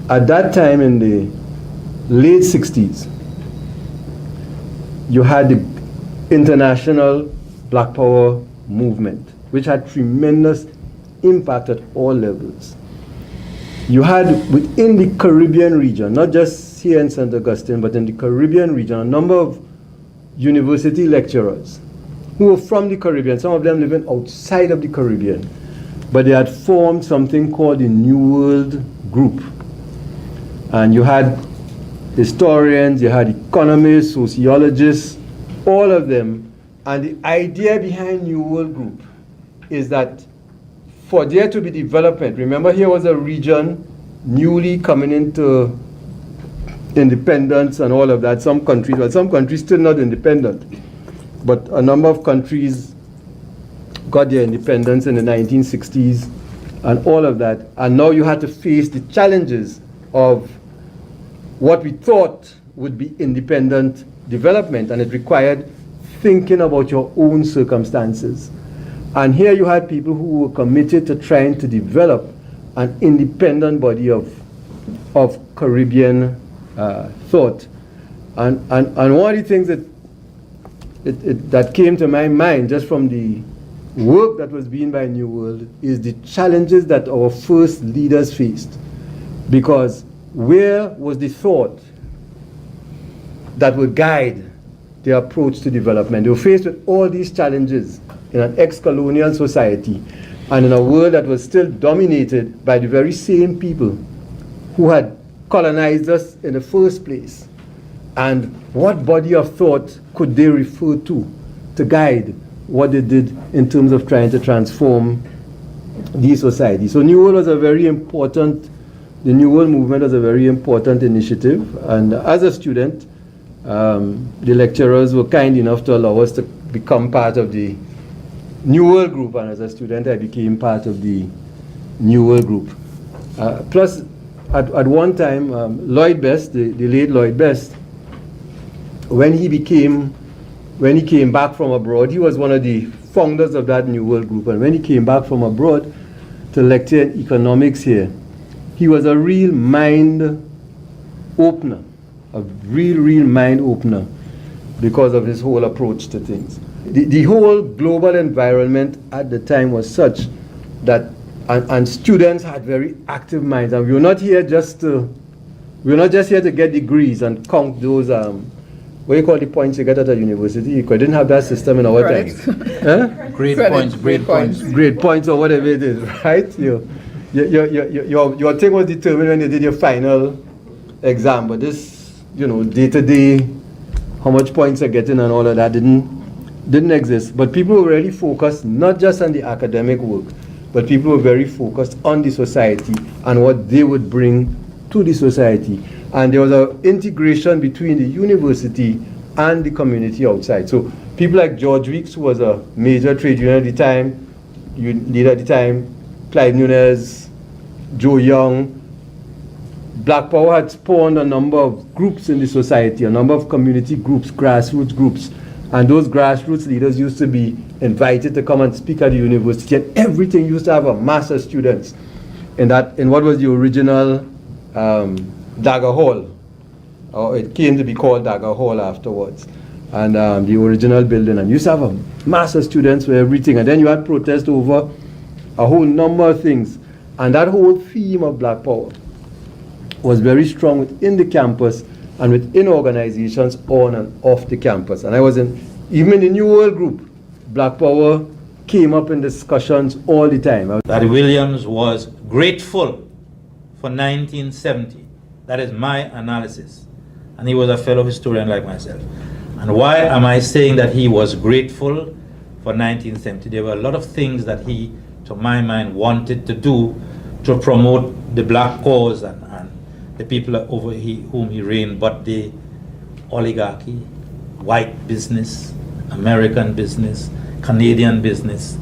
At that time in the late 60s, you had the international Black Power movement, which had tremendous impact at all levels. You had within the Caribbean region, not just here in St. Augustine, but in the Caribbean region, a number of university lecturers who were from the Caribbean, some of them living outside of the Caribbean, but they had formed something called the New World Group. And you had historians, you had economists, sociologists, all of them. And the idea behind New World Group is that for there to be development, remember here was a region newly coming into independence and all of that. Some countries still not independent, but a number of countries got their independence in the 1960s and all of that. And now you had to face the challenges of what we thought would be independent development, and it required thinking about your own circumstances. And here you had people who were committed to trying to develop an independent body of Caribbean thought. And one of the things that came to my mind just from the work that was being by New World is the challenges that our first leaders faced. Because where was the thought that would guide their approach to development? They were faced with all these challenges in an ex-colonial society and in a world that was still dominated by the very same people who had colonized us in the first place. And what body of thought could they refer to guide what they did in terms of trying to transform these societies? So New World was a very important, the New World movement was a very important initiative. And as a student, the lecturers were kind enough to allow us to become part of the New World Group, and as a student I became part of the New World Group. Plus, at one time, Lloyd Best, the late Lloyd Best, when he came back from abroad, he was one of the founders of that New World Group, and when he came back from abroad to lecture in economics here, he was a real mind opener, a real mind opener because of his whole approach to things. The whole global environment at the time was such that, and students had very active minds, and we were not just here to get degrees and count those what do you call the points you get at a university? We didn't have that system in our times. Huh? Grade points or whatever it is, right? Your thing was determined when you did your final exam, but this, day to day, how much points you're getting and all of that didn't exist. But people were really focused not just on the academic work, but people were very focused on the society and what they would bring to the society. And there was an integration between the university and the community outside. So people like George Weeks, who was a major trade union at the time, leader at the time, Clive Nunes, Joe Young. Black Power had spawned a number of groups in the society, a number of community groups, grassroots groups. And those grassroots leaders used to be invited to come and speak at the university, and everything used to have a mass of students in what was the original Dagger Hall. It came to be called Dagger Hall afterwards. And the original building, and you used to have a mass of students for everything. And then you had protest over a whole number of things. And that whole theme of Black Power was very strong within the campus and within organizations on and off the campus. And I was even in the New World group, Black Power came up in discussions all the time. That Williams was grateful for 1970. That is my analysis. And he was a fellow historian like myself. And why am I saying that he was grateful for 1970? There were a lot of things that he, to my mind, wanted to do to promote the black cause and the people over whom he reigned, but the oligarchy, white business, American business, Canadian business,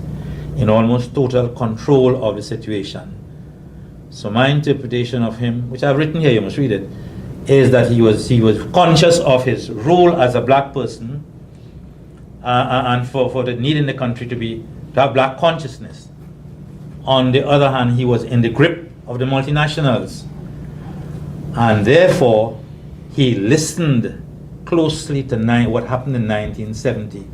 in almost total control of the situation. So my interpretation of him, which I've written here, you must read it, is that he was conscious of his role as a black person and for the need in the country to have black consciousness. On the other hand, he was in the grip of the multinationals, and therefore he listened closely to what happened in 1970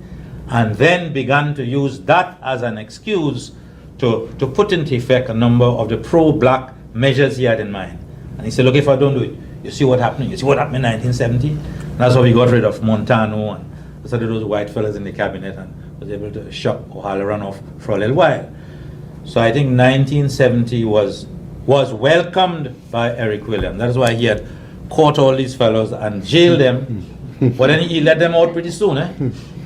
and then began to use that as an excuse to put into effect a number of the pro-black measures he had in mind. And he said, look, if I don't do it, you see what happened? You see what happened in 1970? And that's how we got rid of Montano and some of those white fellas in the cabinet and was able to shock O'Halloran off for a little while. So I think 1970 was welcomed by Eric Williams. That's why he had caught all these fellows and jailed them. But then he let them out pretty soon,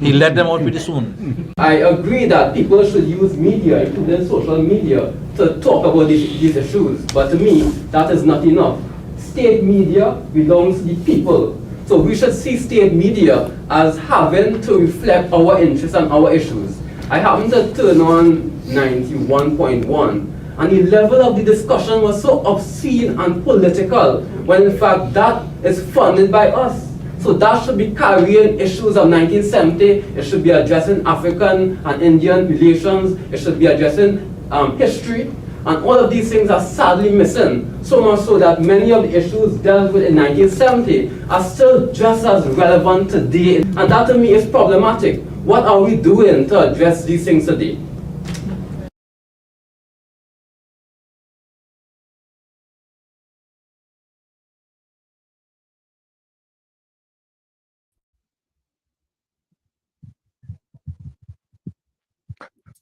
He let them out pretty soon. I agree that people should use media, including social media, to talk about these issues. But to me, that is not enough. State media belongs to the people. So we should see state media as having to reflect our interests and our issues. I happened to turn on 91.1, and the level of the discussion was so obscene and political, when in fact that is funded by us. So that should be carrying issues of 1970, it should be addressing African and Indian relations, it should be addressing history, and all of these things are sadly missing. So much so that many of the issues dealt with in 1970 are still just as relevant today, and that to me is problematic. What are we doing to address these things today?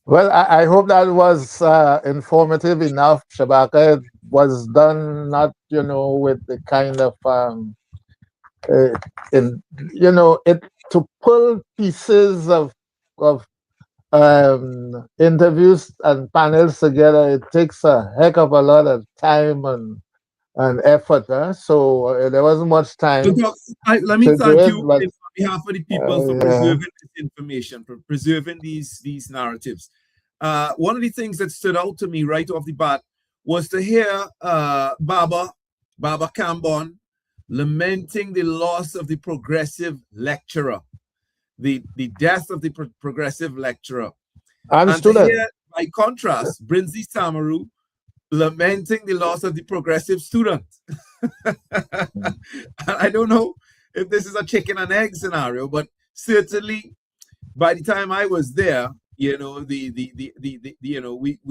Well, I hope that was informative enough, Shabaka. It was done not, with the kind of, to pull pieces of interviews and panels together, it takes a heck of a lot of time and effort. So there wasn't much time. Let me thank you on behalf of the people for preserving this information, for preserving these narratives. One of the things that stood out to me right off the bat was to hear Shabaka Kambon lamenting the loss of the progressive lecturer, the death of the progressive lecturer. And to hear, by contrast, Brinsley Samaroo lamenting the loss of the progressive student. I don't know if this is a chicken and egg scenario, but certainly by the time I was there, we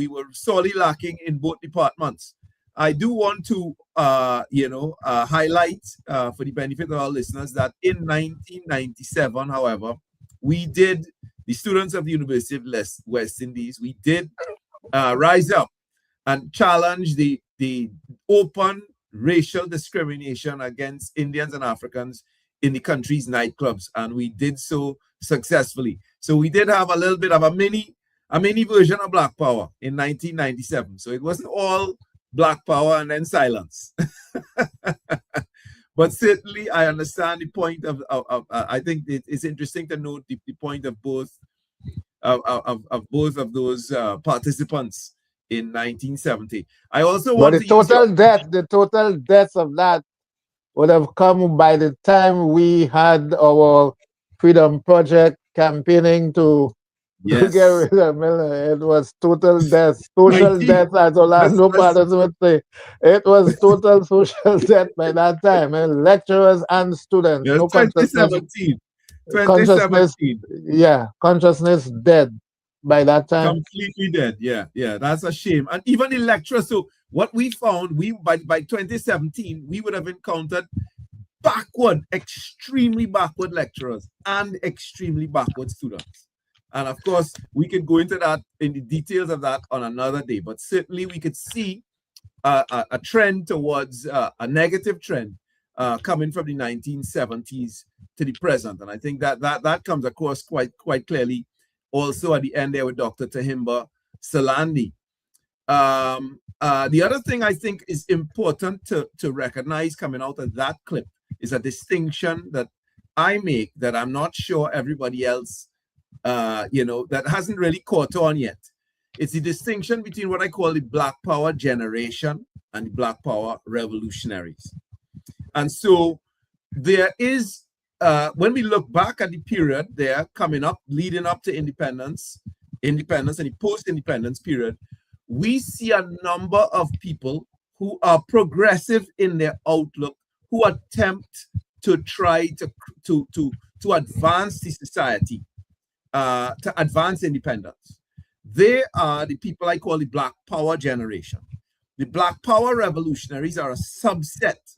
were sorely lacking in both departments. I do want to highlight for the benefit of our listeners that in 1997, however, the students of the University of West Indies, we did rise up and challenge the open racial discrimination against Indians and Africans in the country's nightclubs, and we did so successfully. So we did have a little bit of a mini a mini version of Black Power in 1997. So it wasn't all Black Power and then silence. But certainly, I understand the point of I think it's interesting to note the point of both of those participants in 1970. I also want the total deaths of that would have come by the time we had our Freedom Project campaigning to get rid of Miller. It was total death, social death, as Orlando Patterson would say. It was total social death by that time. And lecturers and students, yes, no consciousness. 2017. Consciousness dead by that time. Completely dead. Yeah, that's a shame. And even the lecturers. So what we found, by 2017, we would have encountered extremely backward lecturers and extremely backward students. And of course, we could go into that in the details of that on another day. But certainly, we could see a trend towards a negative trend coming from the 1970s to the present. And I think that comes across quite clearly also at the end there with Dr. Tahimba Salandi. The other thing I think is important to recognize coming out of that clip is a distinction that I make that I'm not sure everybody else that hasn't really caught on yet. It's the distinction between what I call the Black Power generation and the Black Power revolutionaries. And so there is, when we look back at the period there coming up, leading up to independence and the post-independence period, we see a number of people who are progressive in their outlook, who attempt to try to advance the society, to advance independence. They are the people I call the Black Power generation. The Black Power revolutionaries are a subset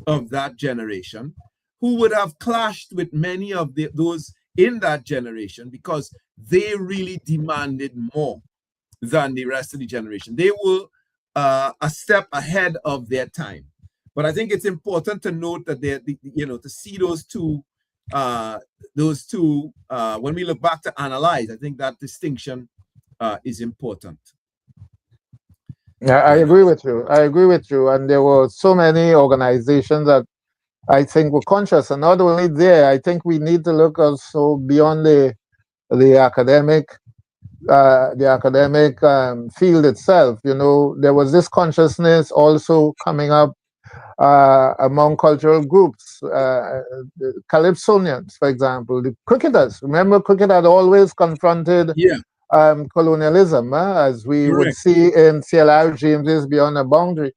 of that generation who would have clashed with many of those in that generation because they really demanded more than the rest of the generation. They were a step ahead of their time. But I think it's important to note that to see those two, when we look back to analyze, I think that distinction is important. Yeah, I agree with you. And there were so many organizations that I think were conscious. And not only there, I think we need to look also beyond the academic field itself. There was this consciousness also coming up among cultural groups, Calypsonians, for example, the cricketers. Remember, cricket had always confronted colonialism, as we would see in C.L.R. James's Beyond the Boundary.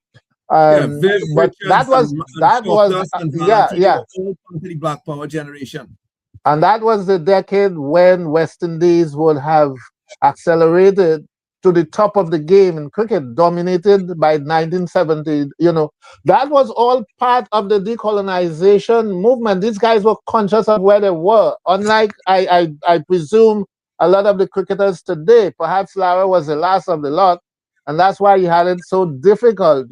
But that was the Black Power generation. And that was the decade when West Indies would have accelerated to the top of the game in cricket, dominated by 1970. That was all part of the decolonization movement. These guys were conscious of where they were. Unlike, I presume, a lot of the cricketers today. Perhaps Lara was the last of the lot, and that's why he had it so difficult,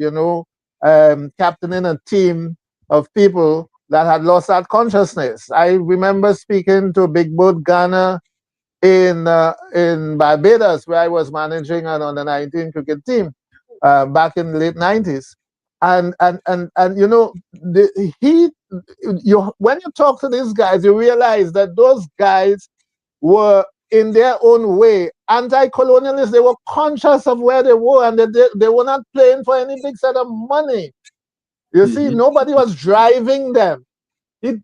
captaining a team of people that had lost that consciousness. I remember speaking to Big Boat Ghana in Barbados, where I was managing an under-19 cricket team back in the late 90s. And when you talk to these guys, you realize that those guys were, in their own way, anti-colonialists. They were conscious of where they were, and they were not playing for any big set of money. You see, nobody was driving them. He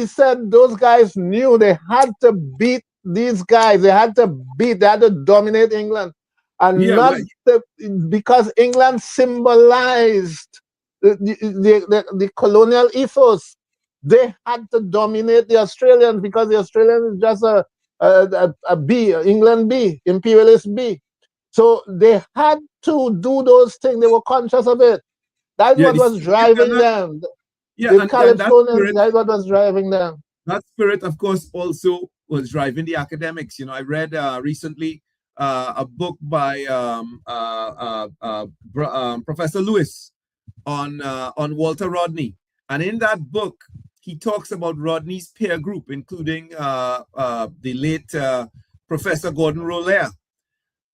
said those guys knew they had to beat these guys. They had to dominate England. And because England symbolized the colonial ethos. They had to dominate the Australians because the Australians is just a B, England B, imperialist B. So they had to do those things. They were conscious of it. That's what was driving them. That's what was driving them. That spirit, of course, also was driving the academics. I read recently a book by Professor Lewis on Walter Rodney. And in that book, he talks about Rodney's peer group, including the late Professor Gordon Rollaire.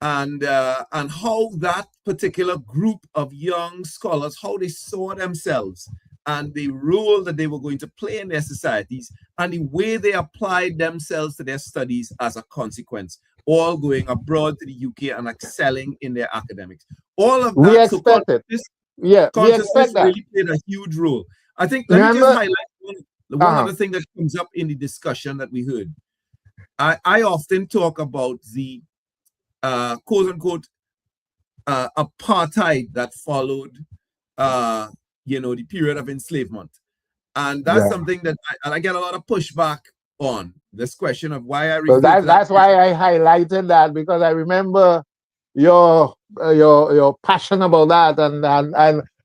and how that particular group of young scholars, how they saw themselves and the role that they were going to play in their societies, and the way they applied themselves to their studies as a consequence, all going abroad to the UK and excelling in their academics. All of that. We expect it. Yeah, we expect that. Really played a huge role. I think, let me just highlight one other thing that comes up in the discussion that we heard. I often talk about the quote unquote apartheid that followed the period of enslavement. And that's something that I get a lot of pushback on, this question of why I refer to that's why I highlighted that, because I remember your passion about that, and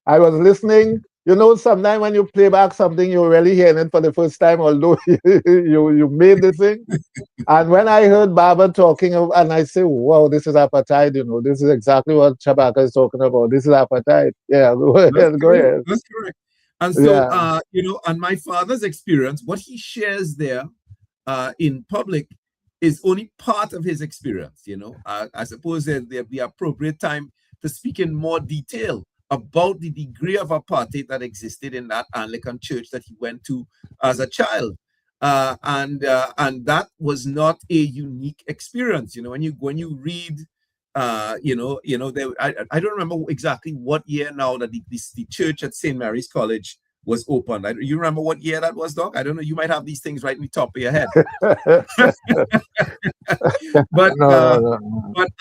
I was listening. You know, sometimes when you play back something, you're really hearing it for the first time, although you made the thing. And when I heard Baba talking, and I say, wow, this is apartheid, this is exactly what Shabaka is talking about. This is apartheid. Yeah, go ahead. That's correct. And so, and my father's experience, what he shares there in public is only part of his experience. I suppose there'd be the appropriate time to speak in more detail about the degree of apartheid that existed in that Anglican church that he went to as a child. And that was not a unique experience. When you read, I don't remember exactly what year now that the church at St. Mary's College was opened. You remember what year that was, Doc? I don't know. You might have these things right in the top of your head. But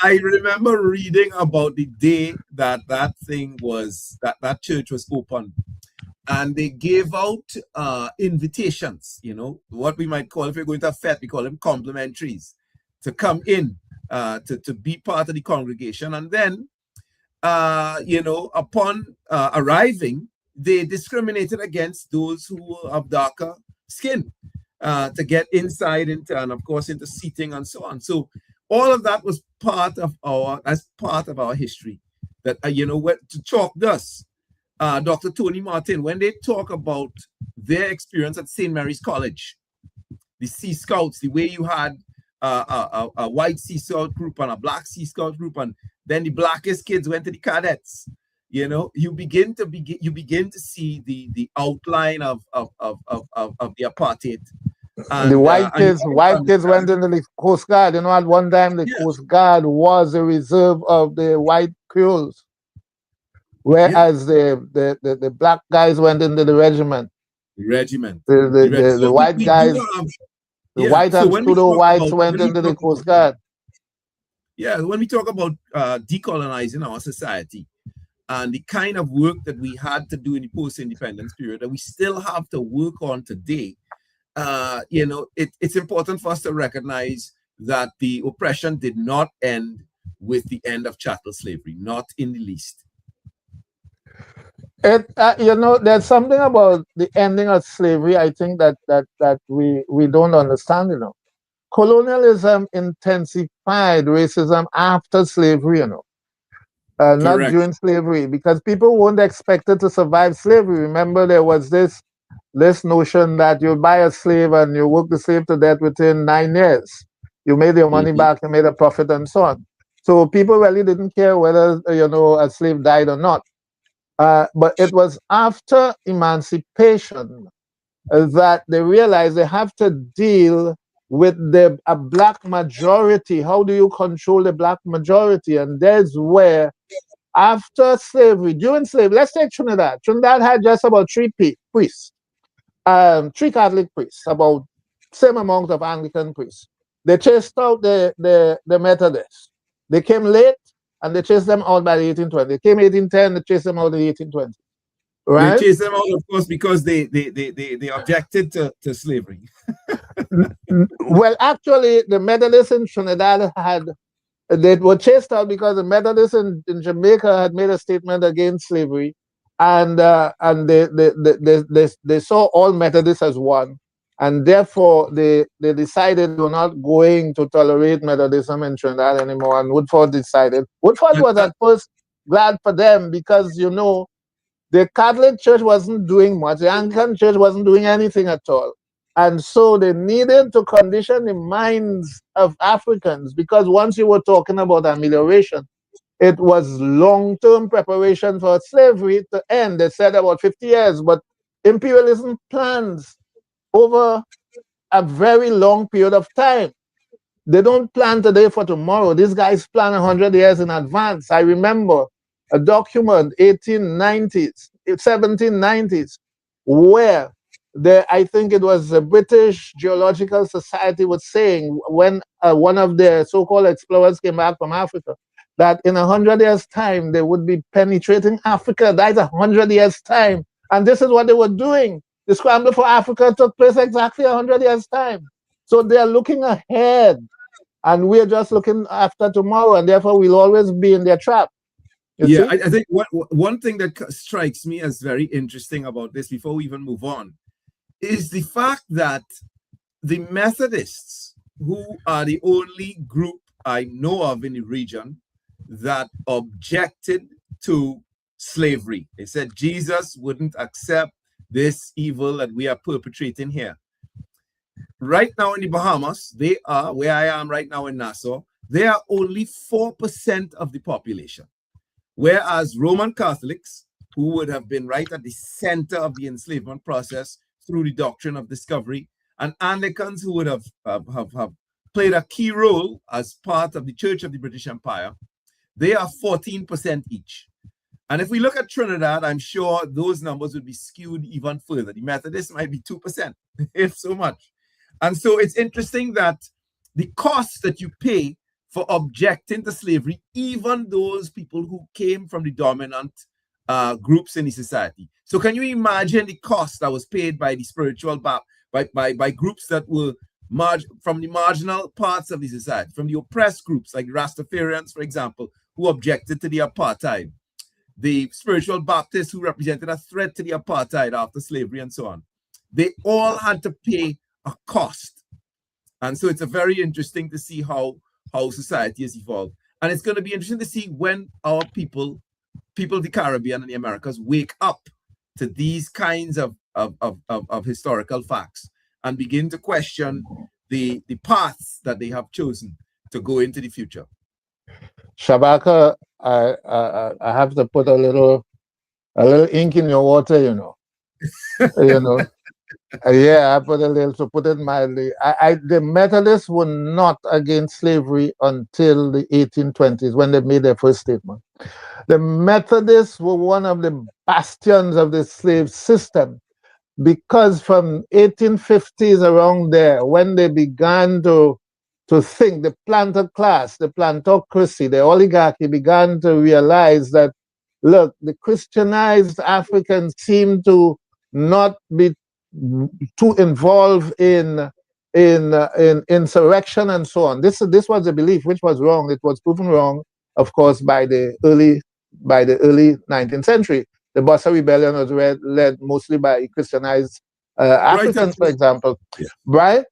I remember reading about the day that that church was opened. And they gave out invitations, what we might call, if we're going to a fete, we call them complimentaries, to come in, to be part of the congregation. And then, upon arriving, they discriminated against those who were of darker skin to get inside and of course into seating and so on. So all of that was part of our history. That to chalk thus. Dr. Tony Martin, when they talk about their experience at St. Mary's College, the Sea Scouts, the way you had a white Sea Scout group and a black Sea Scout group, and then the blackest kids went to the cadets. You begin to see the outline of the apartheid. And the white kids went into the Coast Guard. At one time the Coast Guard was a reserve of the white Creoles. Whereas the black guys went into the regiment. The white guys, the white and pseudo whites went into the Coast Guard. Yeah, when we talk about decolonizing our society and the kind of work that we had to do in the post-independence period that we still have to work on today, it's important for us to recognize that the oppression did not end with the end of chattel slavery, not in the least. There's something about the ending of slavery, I think that we don't understand. Colonialism intensified racism after slavery, not during slavery, because people weren't expected to survive slavery. Remember, there was this notion that you buy a slave and you work the slave to death within 9 years. You made your money back, you made a profit, and so on. So people really didn't care whether a slave died or not. But it was after emancipation that they realized they have to deal with a black majority. How do you control the black majority? And there's where, after slavery, during slavery, let's take Trinidad. Trinidad had just about 3 priests, 3 Catholic priests, about same amount of Anglican priests. They chased out the Methodists. They came late, and they chased them out by the 1820. They came 1810, they chased them out in the 1820. Right? They chased them out, of course, because they objected to slavery. Well, actually, the Methodists in Trinidad they were chased out because the Methodists in Jamaica had made a statement against slavery, and they saw all Methodists as one, and therefore they decided they were not going to tolerate Methodism in Trinidad anymore. And Woodford decided. Woodford was at first glad for them because the Catholic Church wasn't doing much. The Anglican Church wasn't doing anything at all. And so they needed to condition the minds of Africans, because once you were talking about amelioration, it was long-term preparation for slavery to end. They said about 50 years, but imperialism plans over a very long period of time. They don't plan today for tomorrow. These guys plan 100 years in advance. I remember a document, 1890s, 1790s, where I think it was the British Geological Society was saying, when one of their so-called explorers came back from Africa, that in 100 years' time, they would be penetrating Africa. That's 100 years' time. And this is what they were doing. The scramble for Africa took place exactly 100 years' time. So they are looking ahead, and we're just looking after tomorrow, and therefore we'll always be in their trap. Yeah, I think one thing that strikes me as very interesting about this, before we even move on, is the fact that the Methodists, who are the only group I know of in the region that objected to slavery, they said Jesus wouldn't accept this evil that we are perpetrating here. Right now in the Bahamas, they are, where I am right now in Nassau, they are only 4% of the population. Whereas Roman Catholics, who would have been right at the center of the enslavement process through the doctrine of discovery, and Anglicans, who would have played a key role as part of the Church of the British Empire, they are 14% each. And if we look at Trinidad, I'm sure those numbers would be skewed even further. The Methodists might be 2%, if so much. And so it's interesting that the cost that you pay for objecting to slavery, even those people who came from the dominant groups in the society. So can you imagine the cost that was paid by the spiritual, by groups that were from the marginal parts of the society, from the oppressed groups like Rastafarians, for example, who objected to the apartheid, the spiritual Baptists who represented a threat to the apartheid after slavery and so on. They all had to pay a cost. And so it's a very interesting to see how society has evolved. And it's going to be interesting to see when our people of the Caribbean and the Americas wake up to these kinds of historical facts and begin to question the paths that they have chosen to go into the future. Shabaka, I have to put a little ink in your water, you know. Yeah, I put a little, to put it mildly. The Methodists were not against slavery until the 1820s, when they made their first statement. The Methodists were one of the bastions of the slave system, because from 1850s around there, when they began to think, the planter class, the plantocracy, the oligarchy began to realize that, look, the Christianized Africans seem to not be too involved in insurrection and so on. This was a belief which was wrong. It was proven wrong, of course, by the early 19th century. The Bossa Rebellion was led mostly by Christianized Africans, for example, right?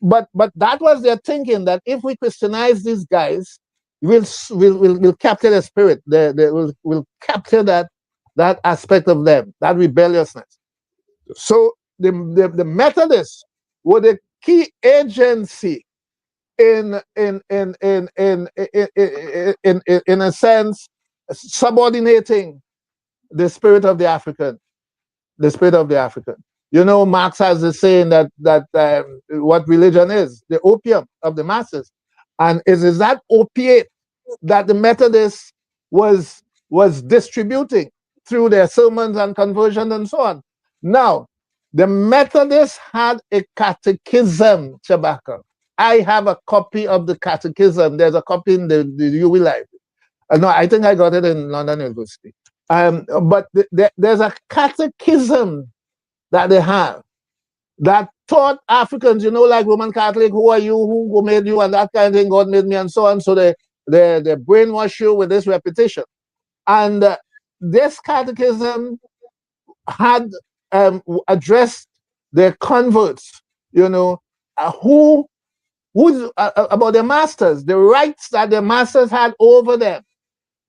But that was their thinking, that if we Christianize these guys, we'll capture their spirit. We'll capture that aspect of them, that rebelliousness. So the Methodists were the key agency in a sense, subordinating the spirit of the African. The spirit of the African. You know, Marx has the saying that what religion is, the opium of the masses, and it is that opiate that the Methodists was distributing through their sermons and conversion and so on. Now, the Methodists had a catechism, Shabaka. I have a copy of the catechism. There's a copy in the UWI library. No, I think I got it in London University. But there's a catechism that they have that taught Africans, you know, like Roman Catholic, who are you, who made you, and that kind of thing, God made me, and so on. So they brainwash you with this repetition. And this catechism had addressed their converts, you know, who's about their masters, the rights that their masters had over them,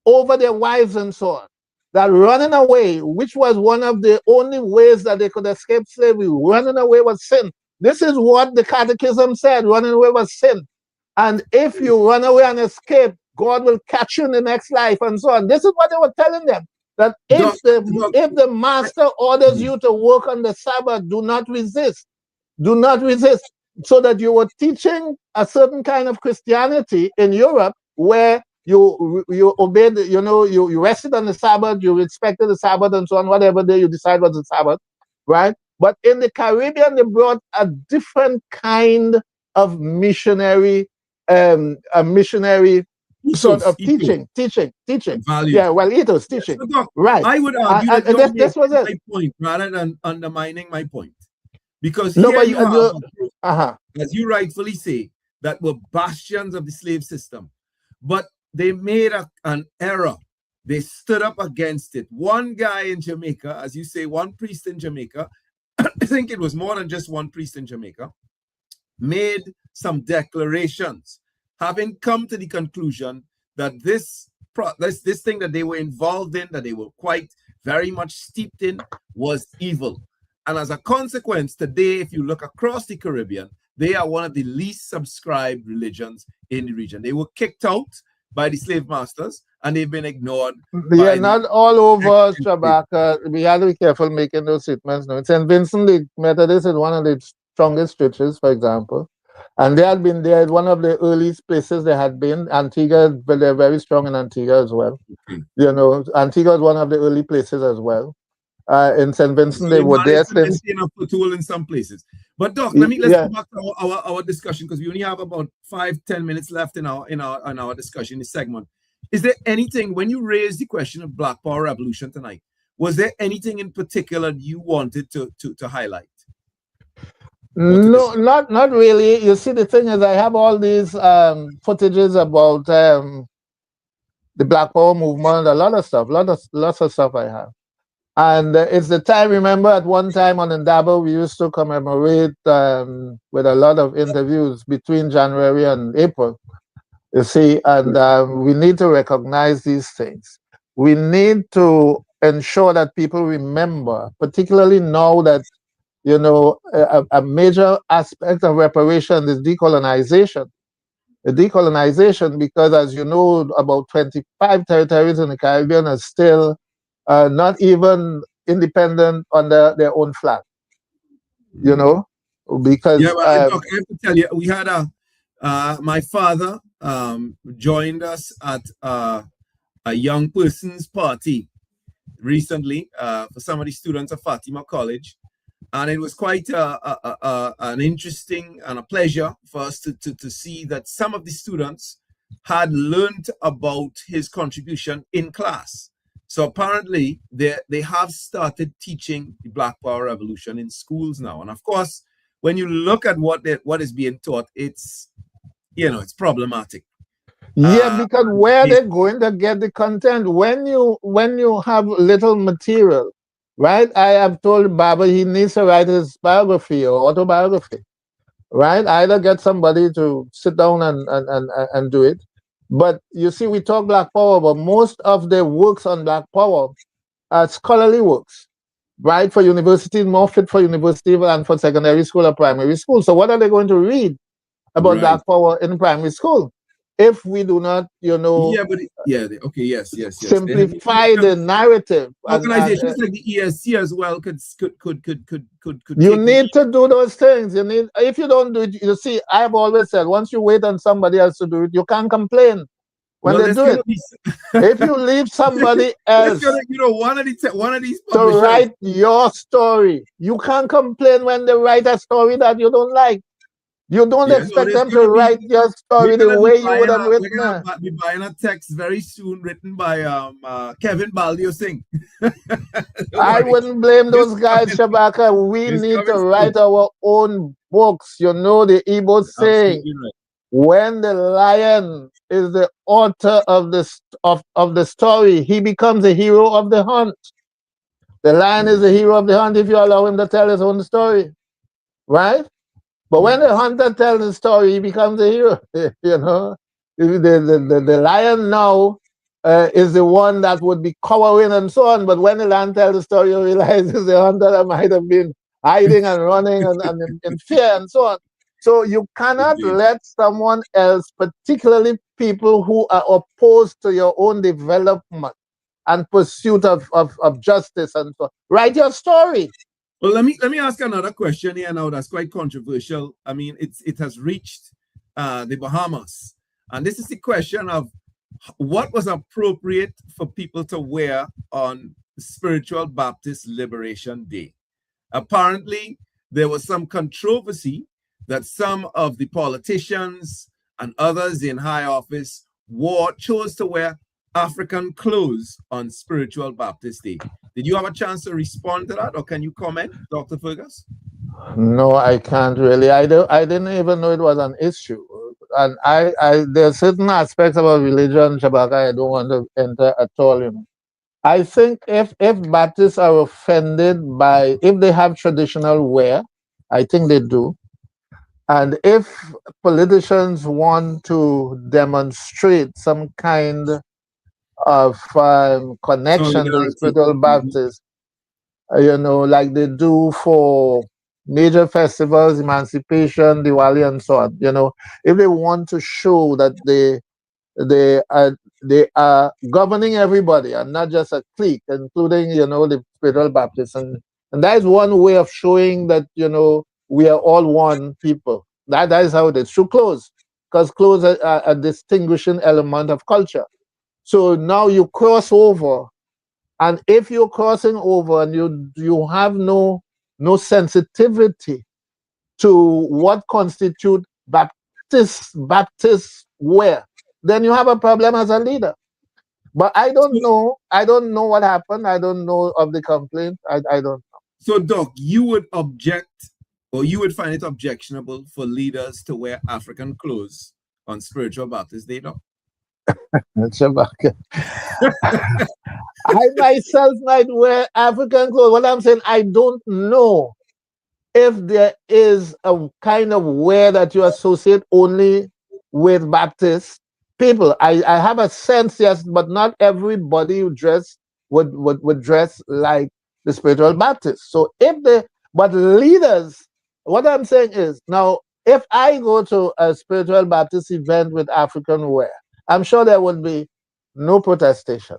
over their wives and so on. That running away, which was one of the only ways that they could escape slavery, running away was sin. This is what the catechism said, running away was sin. And if you run away and escape, God will catch you in the next life and so on. This is what they were telling them. That if the master orders you to work on the Sabbath, do not resist. Do not resist. So that you were teaching a certain kind of Christianity in Europe where you obeyed, you rested on the Sabbath, you respected the Sabbath and so on, whatever day you decide was the Sabbath, right? But in the Caribbean, they brought a different kind of missionary, sort of teaching. Values. Yeah, well, ethos, teaching. Yes, so right. I would argue that you're this was my point rather than undermining my point. Because no, here but you have, as you rightfully say, that were bastions of the slave system. But they made an error. They stood up against it. One guy in Jamaica, as you say, one priest in Jamaica, I think it was more than just one priest in Jamaica, made some declarations, having come to the conclusion that this thing that they were involved in, that they were quite very much steeped in, was evil. And as a consequence, today, if you look across the Caribbean, they are one of the least subscribed religions in the region. They were kicked out by the slave masters, and they've been ignored. Yeah, not all over Shabaka. We have to be careful making those statements. No, St. Vincent the Methodist is one of the strongest churches, for example. And they had been there, one of the earliest places they had been. Antigua, but they're very strong in Antigua as well. Antigua is one of the early places as well. In St. Vincent, they were there since. In some places. But Doc, let's go back to our discussion, because we only have about 5-10 minutes left in our discussion, this segment. Is there anything, when you raised the question of Black Power Revolution tonight, was there anything in particular you wanted to highlight? No, not really. You see, the thing is, I have all these footages about the Black Power movement, a lot of stuff, lots of stuff I have. And it's the time, remember, at one time on Indaba, we used to commemorate with a lot of interviews between January and April, you see, and we need to recognize these things. We need to ensure that people remember, particularly now that, a major aspect of reparation is decolonization. The decolonization, because as you know, about 25 territories in the Caribbean are still not even independent under their own flag, because I have to tell you, we had my father joined us at a young person's party recently for some of the students of Fatima College, and it was quite an interesting and a pleasure for us to see that some of the students had learned about his contribution in class. So apparently they have started teaching the Black Power Revolution in schools now. And of course, when you look at what is being taught, it's problematic. Yeah, because where they're going to get the content, when you have little material, right? I have told Baba he needs to write his biography or autobiography, right? Either get somebody to sit down and do it. But you see, we talk Black Power, but most of the works on Black Power are scholarly works, right? For university, more fit for university than for secondary school or primary school. So what are they going to read about Black Power in primary school if we do not, simplify the narrative? Organizations like the ESC as well could. You need to do those things. If you don't do it, you see, I've always said, once you wait on somebody else to do it, you can't complain when they do it. If you leave somebody else one of these to write your story, you can't complain when they write a story that you don't like. You don't expect them to write your story the way you would have written it. We're going to be buying a text very soon written by Kevin Baldio Singh. I wouldn't blame those guys, Shabaka. We need to write our own books. The Igbo saying, when the lion is the author of the story, he becomes the hero of the hunt. The lion is the hero of the hunt if you allow him to tell his own story, right? But when the hunter tells the story, he becomes a hero. The lion now is the one that would be cowering and so on. But when the lion tells the story, you realize it's the hunter that might have been hiding and running and in fear and so on. So you cannot let someone else, particularly people who are opposed to your own development and pursuit of justice and so on, write your story. Well, let me ask another question here now that's quite controversial. I mean, it has reached the Bahamas. And this is the question of what was appropriate for people to wear on Spiritual Baptist Liberation Day. Apparently, there was some controversy that some of the politicians and others in high office chose to wear African clothes on Spiritual Baptist Day. Did you have a chance to respond to that, or can you comment, Dr. Fergus? No, I can't really. I didn't even know it was an issue. And there are certain aspects about religion, Shabaka, I don't want to enter at all, you know. I think if Baptists are offended by, if they have traditional wear, I think they do. And if politicians want to demonstrate some kind of connection to the Spiritual Baptist, you know, like they do for major festivals, Emancipation, Diwali, and so on. You know, if they want to show that they are governing everybody and not just a clique, including, you know, the Spiritual Baptists, and that is one way of showing that, you know, we are all one people. That is how it is through clothes, because clothes are a distinguishing element of culture. So now you cross over, and if you're crossing over and you have no sensitivity to what constitute Baptist wear, then you have a problem as a leader. But I don't know. I don't know what happened. I don't know of the complaint. I don't know. So, Doc, you would object, or you would find it objectionable for leaders to wear African clothes on Spiritual Baptist Day, Doc? I myself might wear African clothes. What I'm saying, I don't know if there is a kind of wear that you associate only with Baptist people. I have a sense, yes, but not everybody who dress would dress like the Spiritual Baptist. So but leaders, what I'm saying is, now, if I go to a Spiritual Baptist event with African wear, I'm sure there would be no protestation.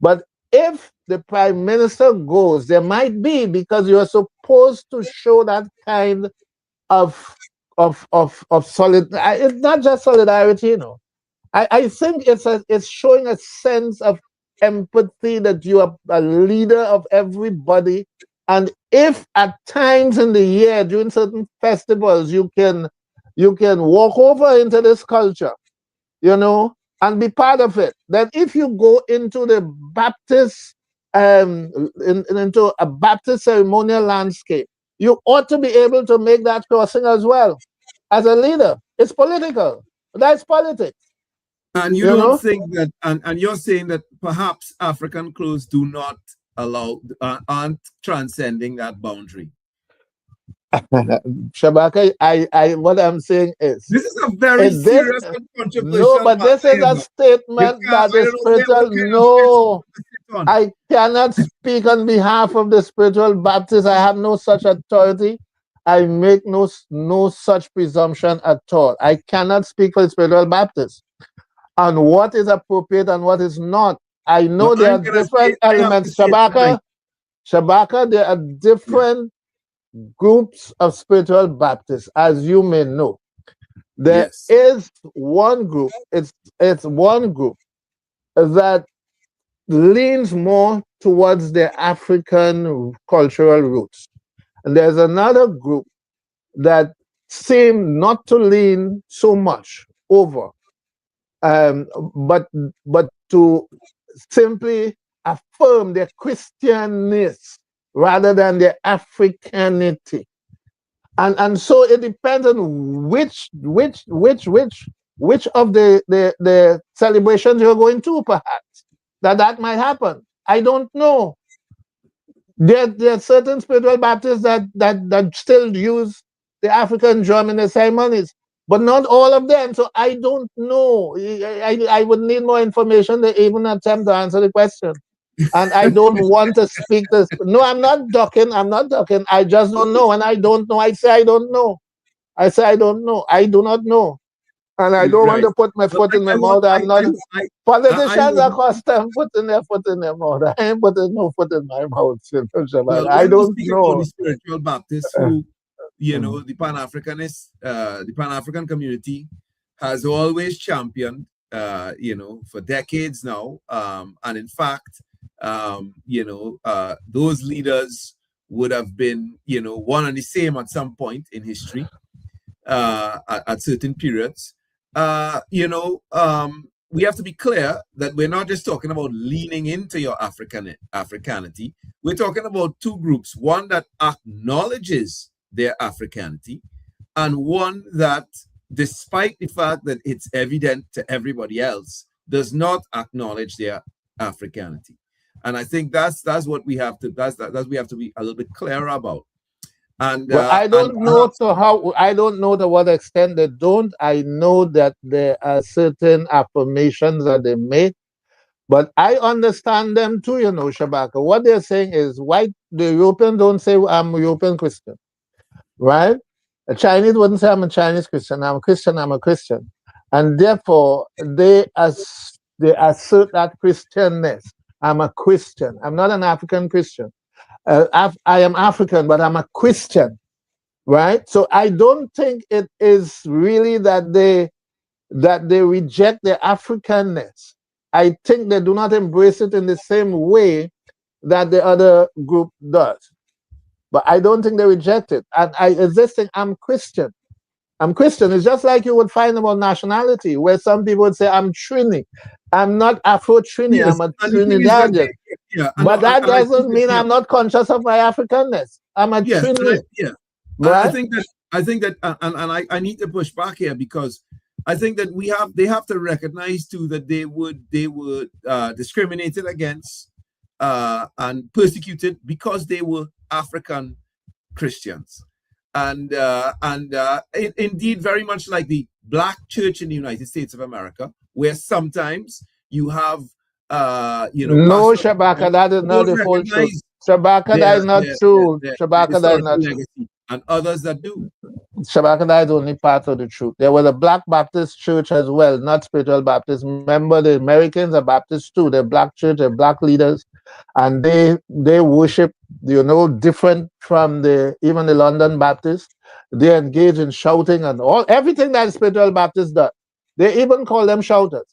But if the Prime Minister goes, there might be, because you're supposed to show that kind of solidarity. It's not just solidarity, you know. I think it's showing a sense of empathy that you are a leader of everybody. And if at times in the year during certain festivals you can walk over into this culture, you know, and be part of it, then if you go into the Baptist into a Baptist ceremonial landscape, you ought to be able to make that crossing as well as a leader. It's political. That's politics. And you don't think that, and you're saying that perhaps African clothes do not allow, aren't transcending that boundary. Shabaka, what I'm saying is, this is a very serious and controversial. No, but this is a statement that the spiritual. No, I cannot speak on behalf of the Spiritual Baptist. I have no such authority. I make no such presumption at all. I cannot speak for the Spiritual Baptist on what is appropriate and what is not. I know there are different elements. Shabaka, there are different groups of Spiritual Baptists, as you may know. There is one group, it's one group that leans more towards the African cultural roots. And there's another group that seem not to lean so much over, but to simply affirm their Christianness rather than their Africanity. And so it depends on which of the celebrations you're going to, perhaps, that might happen. I don't know. There are certain Spiritual Baptists that still use the African drum in the ceremonies, but not all of them. So I don't know. I would need more information to even attempt to answer the question. and I don't want to speak this. No, I'm not ducking. I'm not ducking. I just don't know. And I don't know. I say I don't know. I say I don't know. I do not know. And I don't want to put my foot in my mouth. I'm not. Politicians are accustomed putting their foot in their mouth. I ain't putting no foot in my mouth. Well, I don't speak know. about the spiritual Baptists who, you know, the Pan-African community has always championed, you know, for decades now. And in fact, you know, those leaders would have been, you know, one and the same at some point in history, at certain periods. You know, we have to be clear that we're not just talking about leaning into your Africanity. We're talking about two groups, one that acknowledges their Africanity and one that, despite the fact that it's evident to everybody else, does not acknowledge their Africanity. And I think that's what we have to we have to be a little bit clearer about. And well, I don't know to what extent they don't. I know that there are certain affirmations that they make, but I understand them too, you know, Shabaka. What they're saying is the Europeans don't say I'm a European Christian, right? A Chinese wouldn't say I'm a Chinese Christian. I'm a Christian, I'm a Christian. And therefore, they assert that Christianness. I'm a Christian. I'm not an African Christian. I am African, but I'm a Christian, right? So I don't think it is really that they reject their Africanness. I think they do not embrace it in the same way that the other group does. But I don't think they reject it. And I'm Christian. I'm Christian. It's just like you would find about nationality, where some people would say, I'm Trini. I'm not Afro-Trini. Yes, I'm a Trinidadian. But that doesn't mean I'm not conscious of my Africanness. I'm a Trini. Right? I think that, and I need to push back here, because I think that they have to recognize too that they would discriminated against and persecuted because they were African Christians. And indeed, very much like the Black church in the United States of America, where sometimes you have, you know, no, Shabaka, that is not the full truth. Shabaka, that is not true. Shabaka, that is not true. And others that do. Shabaka, that is only part of the truth. There was a Black Baptist church as well, not spiritual Baptist. Remember, the Americans are Baptists too. They're Black church, they're Black leaders, and they worship, you know, different from even the London Baptists. They engage in shouting and everything that spiritual Baptists does. They even call them shouters.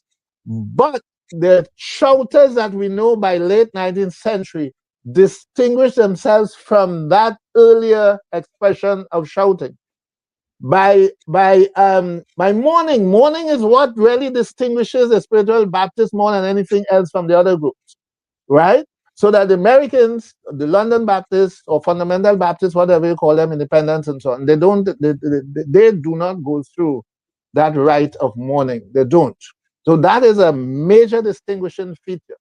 But the shouters that we know by late 19th century distinguish themselves from that earlier expression of shouting by mourning. Mourning is what really distinguishes the spiritual Baptist more than anything else from the other groups, right? So that the Americans, the London Baptists or fundamental Baptists, whatever you call them, independents and so on, they do not go through that rite of mourning. They don't. So that is a major distinguishing feature.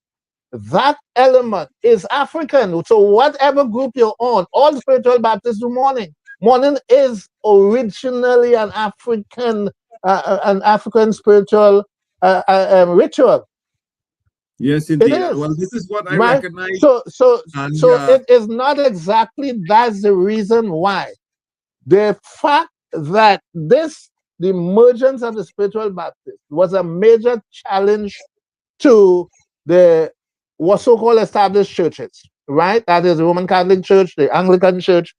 That element is African. So whatever group you're on, all spiritual Baptists do mourning. Mourning is originally an African spiritual ritual. Yes, indeed. Well, this is what I recognize. So it is not exactly that's the reason why. The fact that the emergence of the spiritual Baptist was a major challenge to the so-called established churches, right? That is the Roman Catholic Church, the Anglican Church,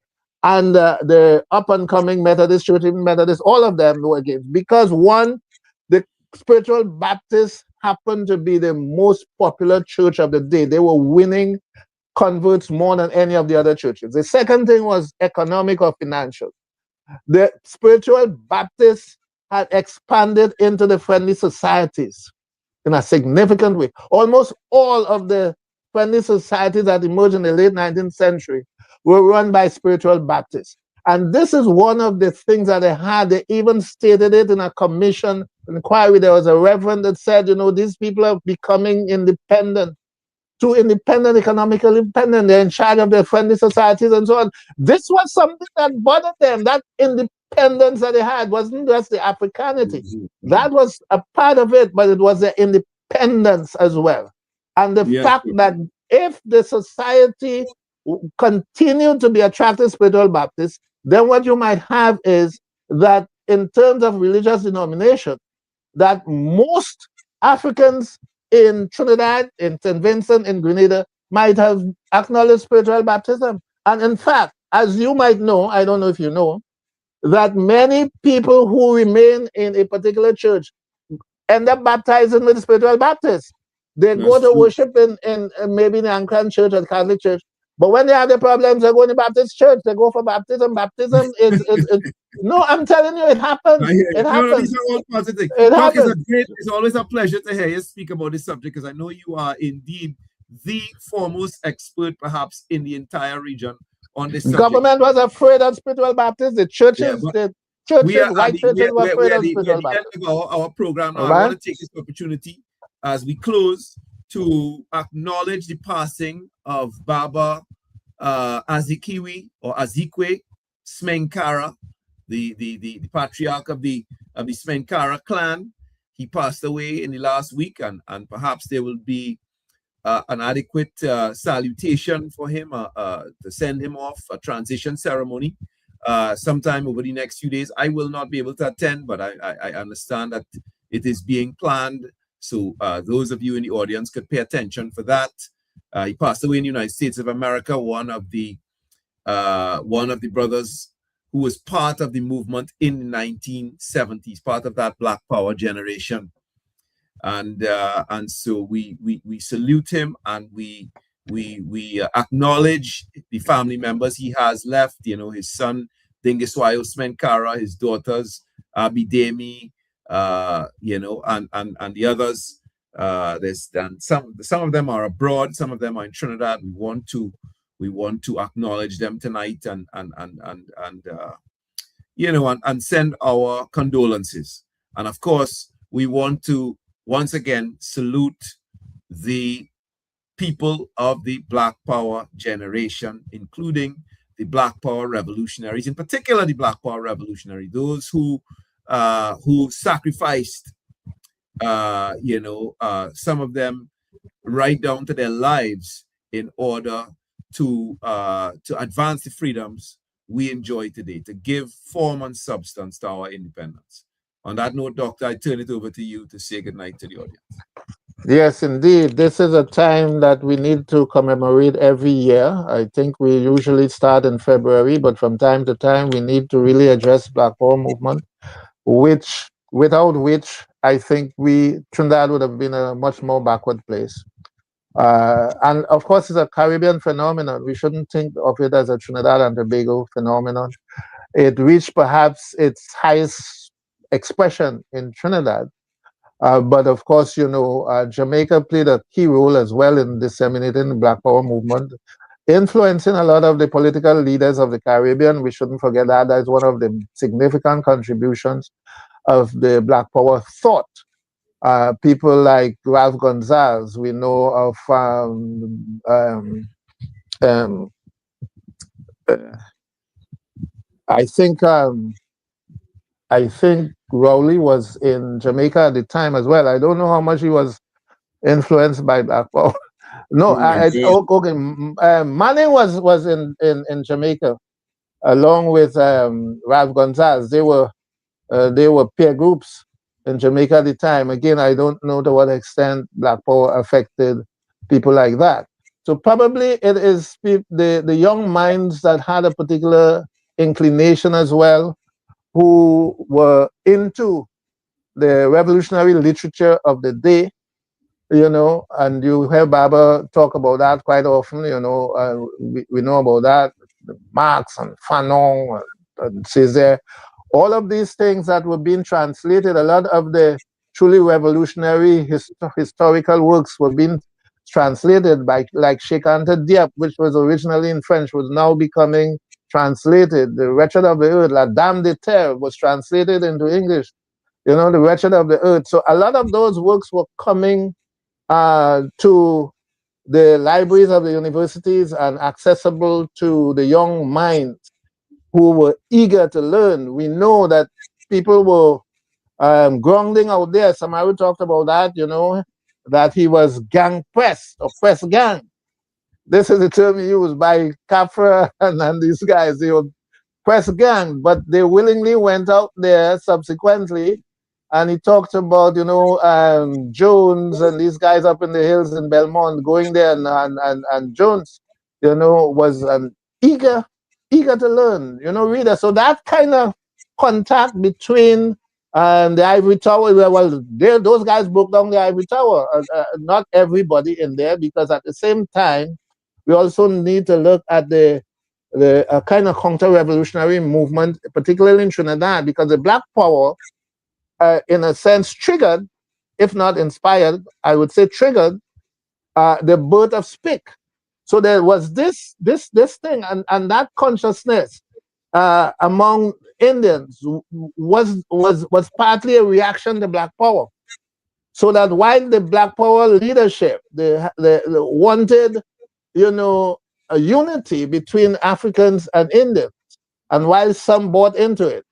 and the up-and-coming Methodist Church, even Methodist, all of them were against. Because one, the spiritual Baptists happened to be the most popular church of the day. They were winning converts more than any of the other churches. The second thing was economic or financial. The spiritual Baptists had expanded into the friendly societies in a significant way. Almost all of the friendly societies that emerged in the late 19th century were run by spiritual Baptists. And this is one of the things that they had. They even stated it in a commission inquiry. There was a reverend that said, you know, these people are becoming independent, too independent, economically independent. They're in charge of their friendly societies and so on. This was something that bothered them. That independence that they had wasn't just the Africanity. That was a part of it, but it was the independence as well. And the fact that if the society continued to be attracted to spiritual Baptists, then what you might have is that in terms of religious denomination, that most Africans in Trinidad, in St. Vincent, in Grenada, might have acknowledged spiritual baptism. And in fact, as you might know, I don't know if you know, that many people who remain in a particular church end up baptizing with spiritual Baptists. They go to worship in maybe in the Anglican church or the Catholic church, but when they have the problems, they go to the Baptist church. They go for baptism. Baptism is no, I'm telling you, it happens. It happens. No, these are all positive. It Doc, happens. it's always a pleasure to hear you speak about this subject, because I know you are indeed the foremost expert, perhaps, in the entire region on this subject. Government was afraid of spiritual Baptists. The churches, white churches were afraid of spiritual Baptists. Our program now. I want to take this opportunity as we close to acknowledge the passing of Baba Azikiwe or Azikwe Smenkara, the patriarch of the Smenkara clan. He passed away in the last week, and perhaps there will be an adequate salutation for him to send him off, a transition ceremony sometime over the next few days. I will not be able to attend, but I understand that it is being planned. So those of you in the audience could pay attention for that. He passed away in the United States of America, one of the brothers who was part of the movement in the 1970s, part of that Black Power generation. And so we salute him, and we acknowledge the family members he has left. You know, his son Dingiswayo Smenkara, his daughters Abidemi, you know, and the others. Some of them are abroad, some of them are in Trinidad. We want to acknowledge them tonight, and you know, and send our condolences. And of course, we want to once again salute the people of the Black Power generation, including the Black Power revolutionaries, in particular the Black Power revolutionary, those who sacrificed, you know, some of them right down to their lives in order to advance the freedoms we enjoy today, to give form and substance to our independence. On that note, Doctor, I turn it over to you to say goodnight to the audience. Yes, indeed. This is a time that we need to commemorate every year. I think we usually start in February, but from time to time, we need to really address Black Power movement, without which I think Trinidad would have been a much more backward place. And of course, it's a Caribbean phenomenon. We shouldn't think of it as a Trinidad and Tobago phenomenon. It reached perhaps its highest expression in Trinidad. But of course, you know, Jamaica played a key role as well in disseminating the Black Power movement, influencing a lot of the political leaders of the Caribbean. We shouldn't forget that. That is one of the significant contributions of the Black Power thought. People like Ralph Gonzalez, we know of I think Rowley was in Jamaica at the time as well. I don't know how much he was influenced by Black Power. No, okay. Manning was in Jamaica along with Ralph Gonzalez. They were peer groups in Jamaica at the time. Again, I don't know to what extent Black Power affected people like that. So probably it is the young minds that had a particular inclination as well, who were into the revolutionary literature of the day, you know, and you hear Baba talk about that quite often, you know. We know about that, Marx and Fanon and Césaire, all of these things that were being translated. A lot of the truly revolutionary historical works were being translated by, like Cheikh Anta Diop, which was originally in French, was now becoming translated. The Wretched of the Earth, La Dame de Terre, was translated into English. You know, The Wretched of the Earth. So a lot of those works were coming to the libraries of the universities and accessible to the young minds who were eager to learn. We know that people were grounding out there. Samaroo talked about that, you know, that he was gang pressed or press gang. this is the term used by Khafra and these guys, the press gang, but they willingly went out there subsequently. And he talked about, Jones and these guys up in the hills in Belmont going there, and Jones, was eager to learn, reader. So that kind of contact between the Ivory Tower, those guys broke down the Ivory Tower. Not everybody in there, because at the same time, we also need to look at the kind of counter-revolutionary movement, particularly in Trinidad, because the Black Power, in a sense, triggered, if not inspired, I would say triggered, the birth of SPIC. So there was this thing, and that consciousness among Indians was partly a reaction to Black Power. So that while the Black Power leadership they wanted, a unity between Africans and Indians, and while some bought into it,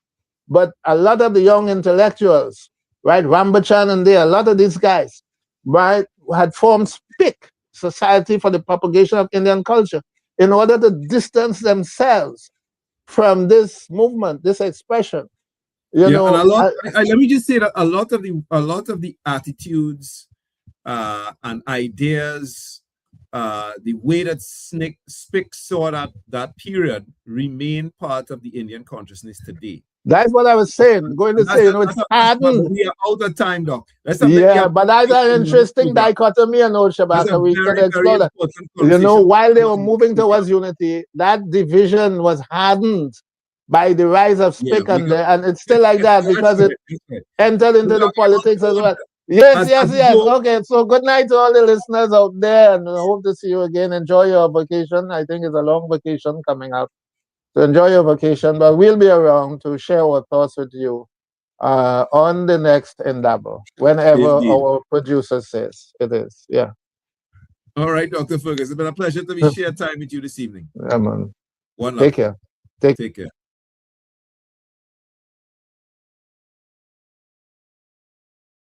but a lot of the young intellectuals, right, Rambachan and a lot of these guys, right, had formed SPIC, Society for the Propagation of Indian Culture, in order to distance themselves from this movement, this expression. Let me just say that a lot of the attitudes and ideas, the way that SPIC saw that period, remain part of the Indian consciousness today. That's what I was saying. It's hardened. We are out of time, Doc. But that's an interesting dichotomy, Shabaka. We could explore that. While they were moving towards unity, that division was hardened by the rise of SPIC, and it's still like that because it entered into the politics as well. Yes. Okay, so good night to all the listeners out there, and I hope to see you again. Enjoy your vacation. I think it's a long vacation coming up. So enjoy your vacation, but we'll be around to share our thoughts with you on the next Indaba, whenever our producer says it is. Yeah. All right, Dr. Fergus. It's been a pleasure to share time with you this evening. Yeah, man. One love. Take care. Take care.